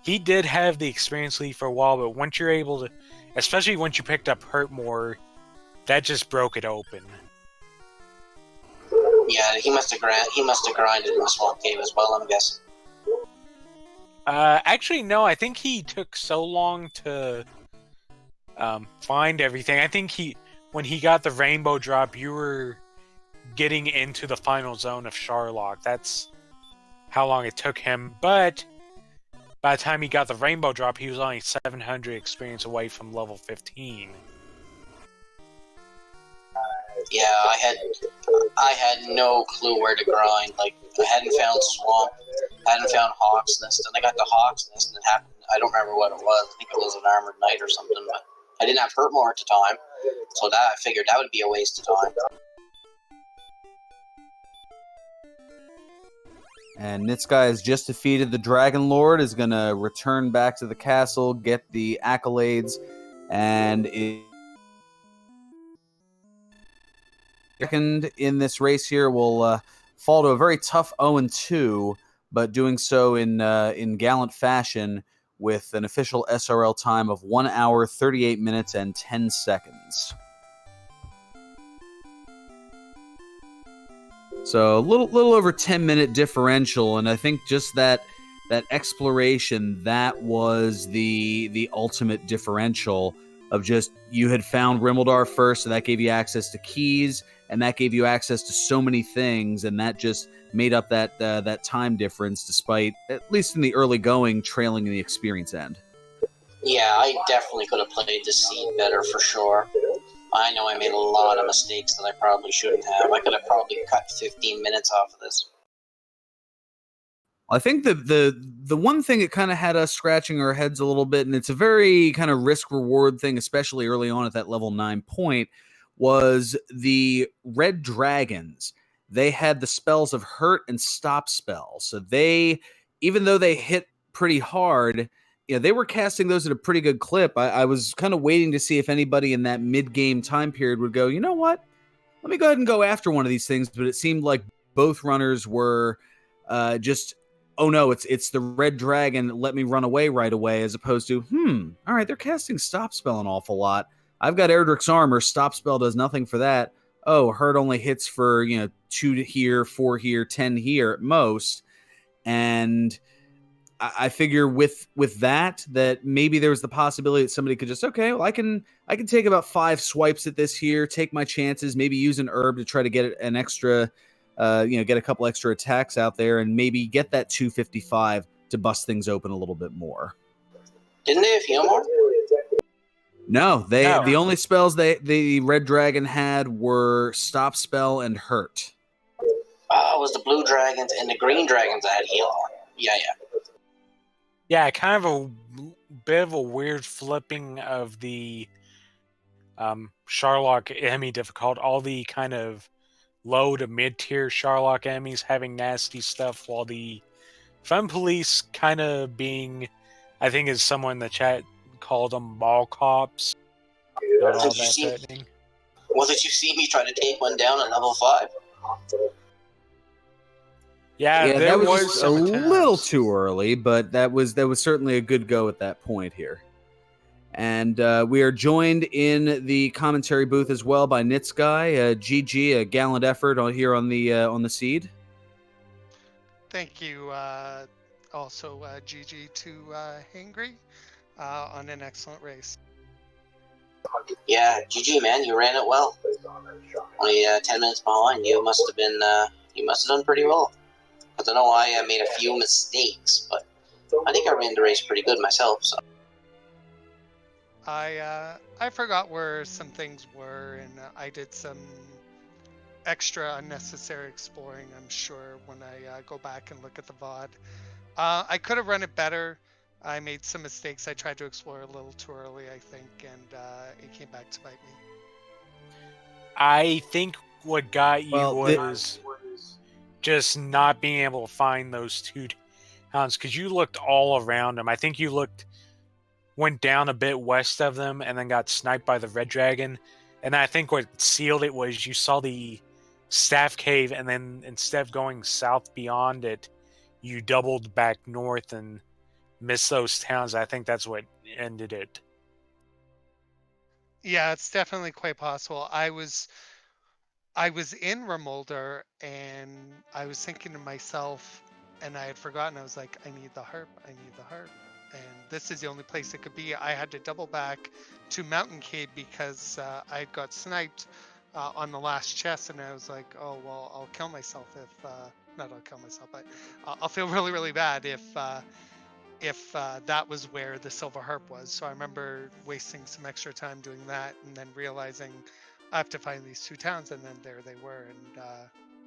he did have the experience lead for a while, but once you're able to, especially once you picked up Hurt more, that just broke it open. Yeah, he must have grinded in the swamp cave as well, I'm guessing. Actually, no. I think he took so long to find everything. I think when he got the rainbow drop, you were getting into the final zone of Sharlock. That's how long it took him. But by the time he got the rainbow drop, he was only 700 experience away from level 15. Yeah, I had no clue where to grind. Like, I hadn't found Swamp, hadn't found Hawk's Nest, and I got the Hawk's Nest, and it happened. I don't remember what it was. I think it was an Armored Knight or something, but I didn't have Hurtmore at the time, so that I figured that would be a waste of time. And nitzguy has just defeated the Dragon Lord, is going to return back to the castle, get the accolades, and second in this race here will fall to a very tough 0-2, but doing so in gallant fashion with an official SRL time of 1 hour, 38 minutes, and 10 seconds. So a little over 10-minute differential, and I think just that exploration, that was the ultimate differential of just, you had found Rimmeldar first, so that gave you access to keys, and that gave you access to so many things, and that just made up that time difference, despite, at least in the early going, trailing in the experience end. Yeah, I definitely could have played this seed better for sure. I know I made a lot of mistakes that I probably shouldn't have. I could have probably cut 15 minutes off of this. I think the one thing that kind of had us scratching our heads a little bit, and it's a very kind of risk-reward thing, especially early on at that level 9 point, was the Red Dragons. They had the spells of Hurt and Stop spells. So they, even though they hit pretty hard, you know, they were casting those at a pretty good clip. I was kind of waiting to see if anybody in that mid-game time period would go, you know what? Let me go ahead and go after one of these things. But it seemed like both runners were just, oh no, it's the Red Dragon, let me run away right away, as opposed to, all right, they're casting Stop spell an awful lot. I've got Erdrick's Armor, Stop spell does nothing for that. oh, Hurt only hits for 2 here, 4 here, 10 here at most, and I figure with that maybe there was the possibility that somebody could just, okay, well, I can take about 5 swipes at this here, take my chances, maybe use an herb to try to get an extra, get a couple extra attacks out there, and maybe get that 255 to bust things open a little bit more. Didn't they have heal more? No, the only spells the Red Dragon had were Stop Spell and Hurt. Oh, it was the blue dragons and the green dragons that had heal on. Yeah. Yeah, kind of a bit of a weird flipping of the Sharlock enemy difficult. All the kind of low to mid-tier Sharlock enemies having nasty stuff, while the Fun Police kind of being, I think as someone in the chat called them, mall cops. Not all that threatening. Wasn't you see me try to take one down at level 5? Yeah, that was a little too early, but that was certainly a good go at that point here. And we are joined in the commentary booth as well by nitzguy1. GG, a gallant effort here on the seed. Thank you. Also, GG to Hangry on an excellent race. Yeah, GG, man, you ran it well. Only 10 minutes behind. You must have done pretty well. I don't know why I made a few mistakes, but I think I ran the race pretty good myself. So. I forgot where some things were, and I did some extra unnecessary exploring, I'm sure, when I go back and look at the VOD. I could have run it better. I made some mistakes. I tried to explore a little too early, I think, and it came back to bite me. I think what got you was just not being able to find those 2 towns, because you looked all around them. I think you went down a bit west of them and then got sniped by the Red Dragon. And I think what sealed it was you saw the Staff Cave, and then instead of going south beyond it, you doubled back north and missed those towns. I think that's what ended it. Yeah, it's definitely quite possible. I was in Remolder, and I was thinking to myself, and I had forgotten, I was like, I need the harp. And this is the only place it could be. I had to double back to Mountain Cave because I got sniped on the last chest, and I was like, oh, well, I'll kill myself if, not I'll kill myself, but I'll feel really, really bad if that was where the silver harp was. So I remember wasting some extra time doing that, and then realizing I have to find these 2 towns, and then there they were. And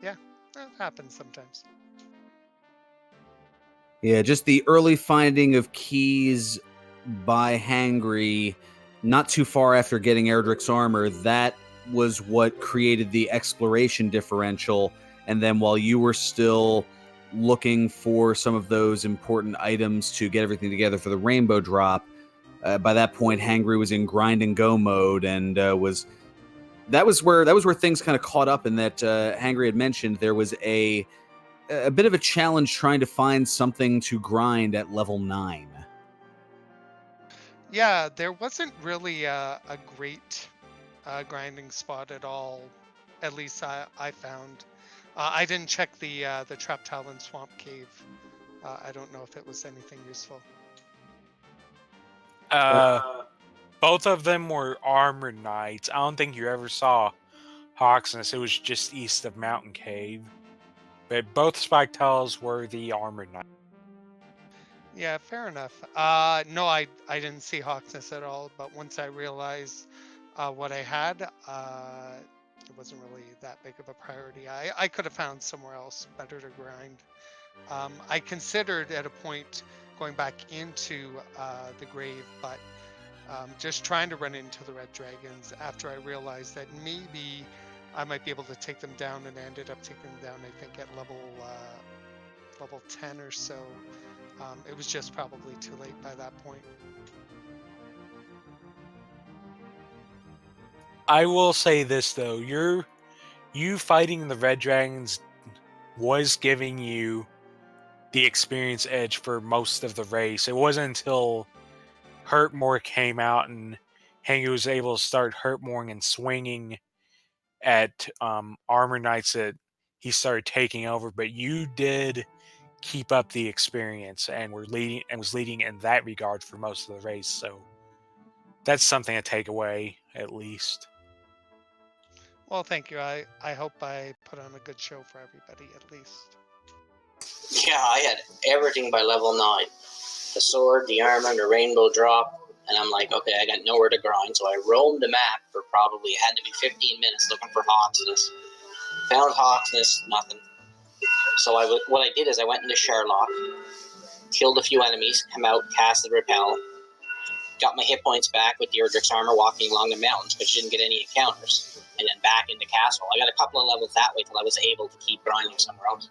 yeah, that happens sometimes. Yeah, just the early finding of keys by Hangry not too far after getting Erdrick's armor, that was what created the exploration differential. And then while you were still looking for some of those important items to get everything together for the rainbow drop, by that point Hangry was in grind and go mode, and that was where things kind of caught up, in that Hangry had mentioned there was a bit of a challenge trying to find something to grind at level 9. Yeah, there wasn't really a great grinding spot at all. At least I found. I didn't check the Trap Talon Swamp Cave. I don't know if it was anything useful. Both of them were armored knights. I don't think you ever saw Hawksness. It was just east of Mountain Cave. But both Spike Tiles were the armored knight. Yeah, fair enough. No, I didn't see Hawksness at all, but once I realized what I had, it wasn't really that big of a priority. I could have found somewhere else better to grind. I considered at a point going back into the grave, but just trying to run into the Red Dragons after I realized that maybe I might be able to take them down, and I ended up taking them down, I think, at level 10 or so. It was just probably too late by that point. I will say this, though. You fighting the Red Dragons was giving you the experience edge for most of the race. It wasn't until Hurtmore came out and Hangry was able to start Hurtmoring and swinging at Armor Knights that he started taking over, but you did keep up the experience and was leading in that regard for most of the race. So that's something to take away, at least. Well, thank you. I hope I put on a good show for everybody, at least. Yeah, I had everything by level 9. The sword, the armor, the rainbow drop, and I'm like, okay, I got nowhere to grind, so I roamed the map for probably, it had to be 15 minutes looking for Hawksness. Found Hawksness, nothing. So what I did is I went into Sherlock, killed a few enemies, come out, casted Repel, got my hit points back with the Erdrick's armor walking along the mountains, but didn't get any encounters. And then back into Castle. I got a couple of levels that way till I was able to keep grinding somewhere else.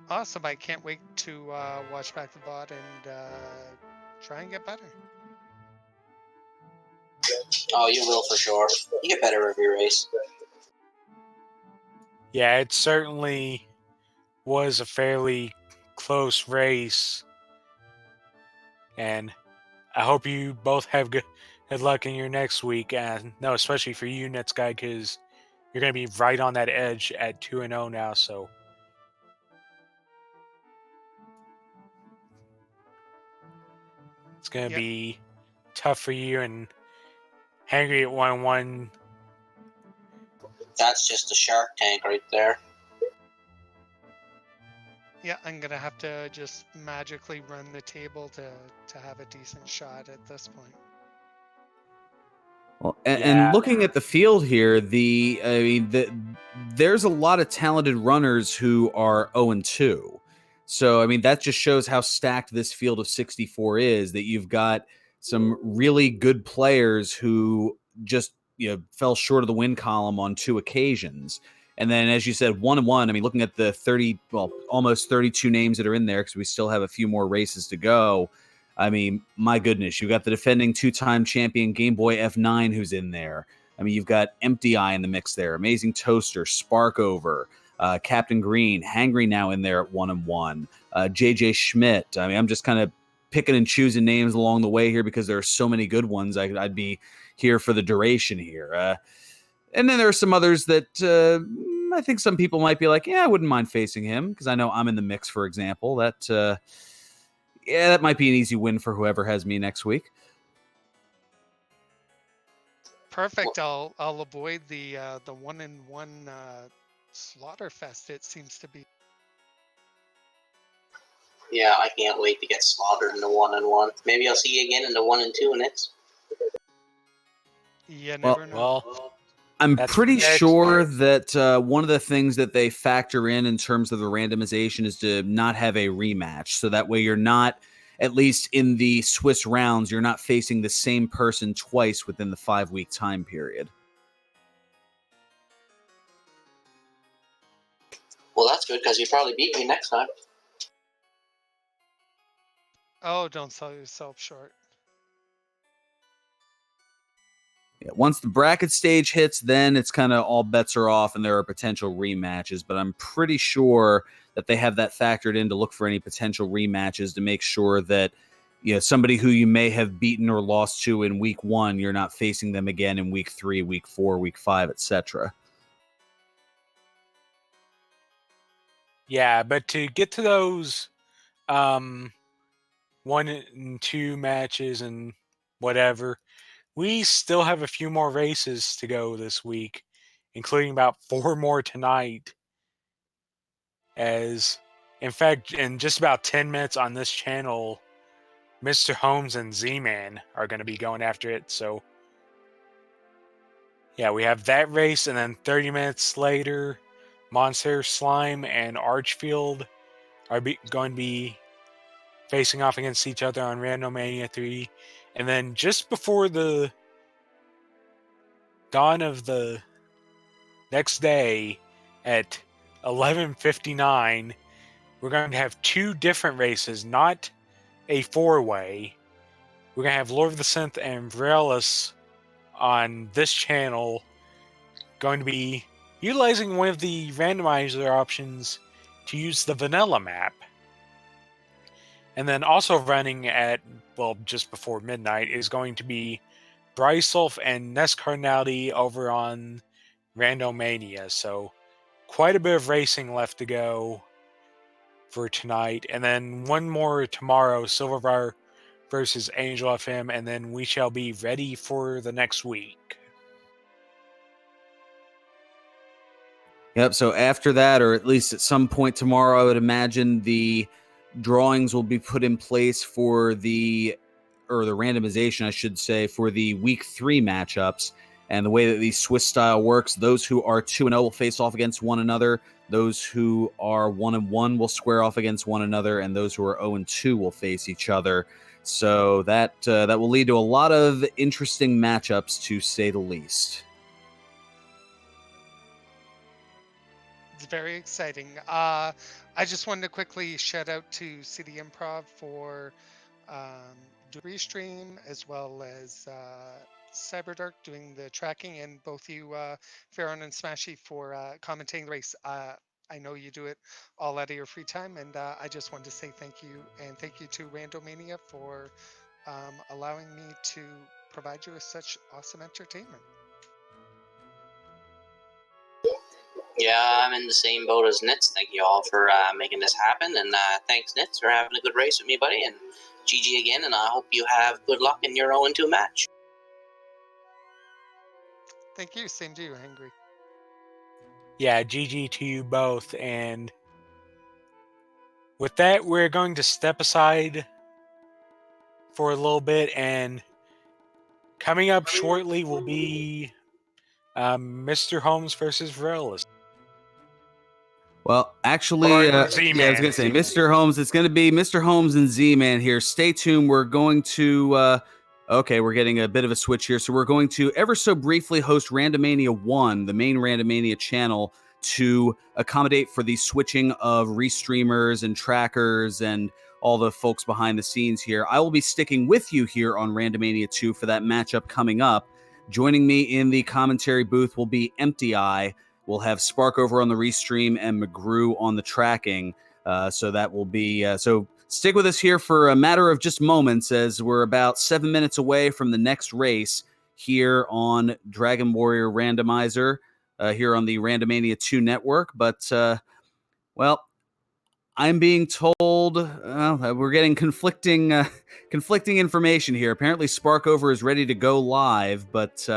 Awesome. I can't wait to watch back the VOD and try and get better. Oh, you will for sure. You get better every race. Yeah, it certainly was a fairly close race. And I hope you both have good luck in your next week. And no, especially for you, nitzguy, because you're going to be right on that edge at 2-0 now. So it's going to be tough for you. And Hangry at 1-1. That's just a Shark Tank right there. Yeah, I'm gonna have to just magically run the table to have a decent shot at this point. Well, and looking at the field here, there's a lot of talented runners who are 0-2. So, I mean, that just shows how stacked this field of 64 is, that you've got some really good players who just, fell short of the win column on 2 occasions. And then, as you said, 1-1, I mean, looking at the almost 32 names that are in there, because we still have a few more races to go. I mean, my goodness, you've got the defending 2-time champion Game Boy F9 who's in there. I mean, you've got Empty Eye in the mix there, Amazing Toaster, Sparkover, Captain Green, Hangry now in there at 1-1, JJ Schmidt. I mean, I'm just kind of picking and choosing names along the way here because there are so many good ones. I'd be here for the duration here. And then there are some others that I think some people might be like, yeah, I wouldn't mind facing him because I know I'm in the mix, for example. That might be an easy win for whoever has me next week. Perfect. I'll avoid the 1-1 Slaughterfest. It seems to be. Yeah, I can't wait to get slaughtered in the 1-1. Maybe I'll see you again in the 1-2 next. You never know. Well, I'm pretty sure that one of the things that they factor in terms of the randomization is to not have a rematch. So that way you're not, at least in the Swiss rounds, you're not facing the same person twice within the 5-week time period. Well, that's good because you probably beat me next time. Oh, don't sell yourself short. Yeah, once the bracket stage hits, then it's kind of all bets are off and there are potential rematches. But I'm pretty sure that they have that factored in to look for any potential rematches to make sure that somebody who you may have beaten or lost to in week 1, you're not facing them again in week 3, week 4, week 5, etc. Yeah, but to get to those 1 and 2 matches and whatever, we still have a few more races to go this week, including about 4 more tonight. As, in fact, in just about 10 minutes on this channel, Mr. Holmes and Z-Man are going to be going after it. So, yeah, we have that race, and then 30 minutes later, Monster Slime and Archfield are going to be facing off against each other on Randomania 3. And then just before the dawn of the next day at 11:59, we're going to have 2 different races, not a 4-way. We're going to have Lord of the Synth and Vrelis on this channel going to be utilizing one of the randomizer options to use the vanilla map. And then also running at, just before midnight is going to be Brysolf and Ness Carnaldi over on Randomania. So quite a bit of racing left to go for tonight. And then one more tomorrow, Silverbar versus Angel FM, and then we shall be ready for the next week. Yep. So after that, or at least at some point tomorrow, I would imagine the drawings will be put in place for the randomization, I should say, for the week 3 matchups. And the way that the Swiss style works, those who are 2-0 will face off against one another. Those who are 1-1 will square off against one another, and those who are 0-2 will face each other. So that will lead to a lot of interesting matchups, to say the least. It's very exciting. I just wanted to quickly shout out to City Improv for doing stream, as well as Cyberdark doing the tracking, and both you, Fearon and Smashy, for commentating the race. I know you do it all out of your free time, and I just wanted to say thank you, and thank you to Randomania for allowing me to provide you with such awesome entertainment. Yeah, I'm in the same boat as Nitz. Thank you all for making this happen, and thanks, Nitz, for having a good race with me, buddy, and GG again, and I hope you have good luck in your 0-2 match. Thank you. Same to you, Hangry. Yeah, GG to you both. And with that, we're going to step aside for a little bit, and coming up shortly will be Mr. Holmes versus Varela. Well, actually, Or I was Z-Man. going to say, Mr. Holmes, it's going to be Mr. Holmes and Z-Man here. Stay tuned. We're going to, we're getting a bit of a switch here. So we're going to ever so briefly host Randomania 1, the main Randomania channel, to accommodate for the switching of restreamers and trackers and all the folks behind the scenes here. I will be sticking with you here on Randomania 2 for that matchup coming up. Joining me in the commentary booth will be Empty Eye. We'll have Spark over on the restream and McGrew on the tracking. So that will be... so stick with us here for a matter of just moments, as we're about 7 minutes away from the next race here on Dragon Warrior Randomizer, here on the Randomania 2 network. But, I'm being told we're getting conflicting information here. Apparently Sparkover is ready to go live, but,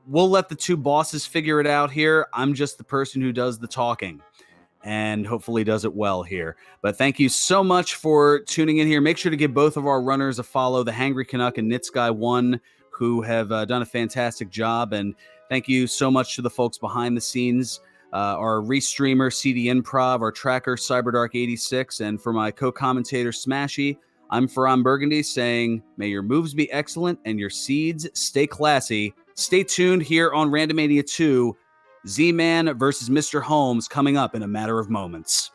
we'll let the two bosses figure it out here. I'm just the person who does the talking, and hopefully does it well here. But thank you so much for tuning in here. Make sure to give both of our runners a follow, the Hangry Canuck and nitzguy1, who have done a fantastic job. And thank you so much to the folks behind the scenes, our restreamer, CD Improv, our tracker, Cyberdark86, and for my co-commentator, Smashy, I'm Fearon Burgundy, saying, may your moves be excellent and your seeds stay classy. Stay tuned here on Randomania 2, Z-Man versus Mr. Holmes, coming up in a matter of moments.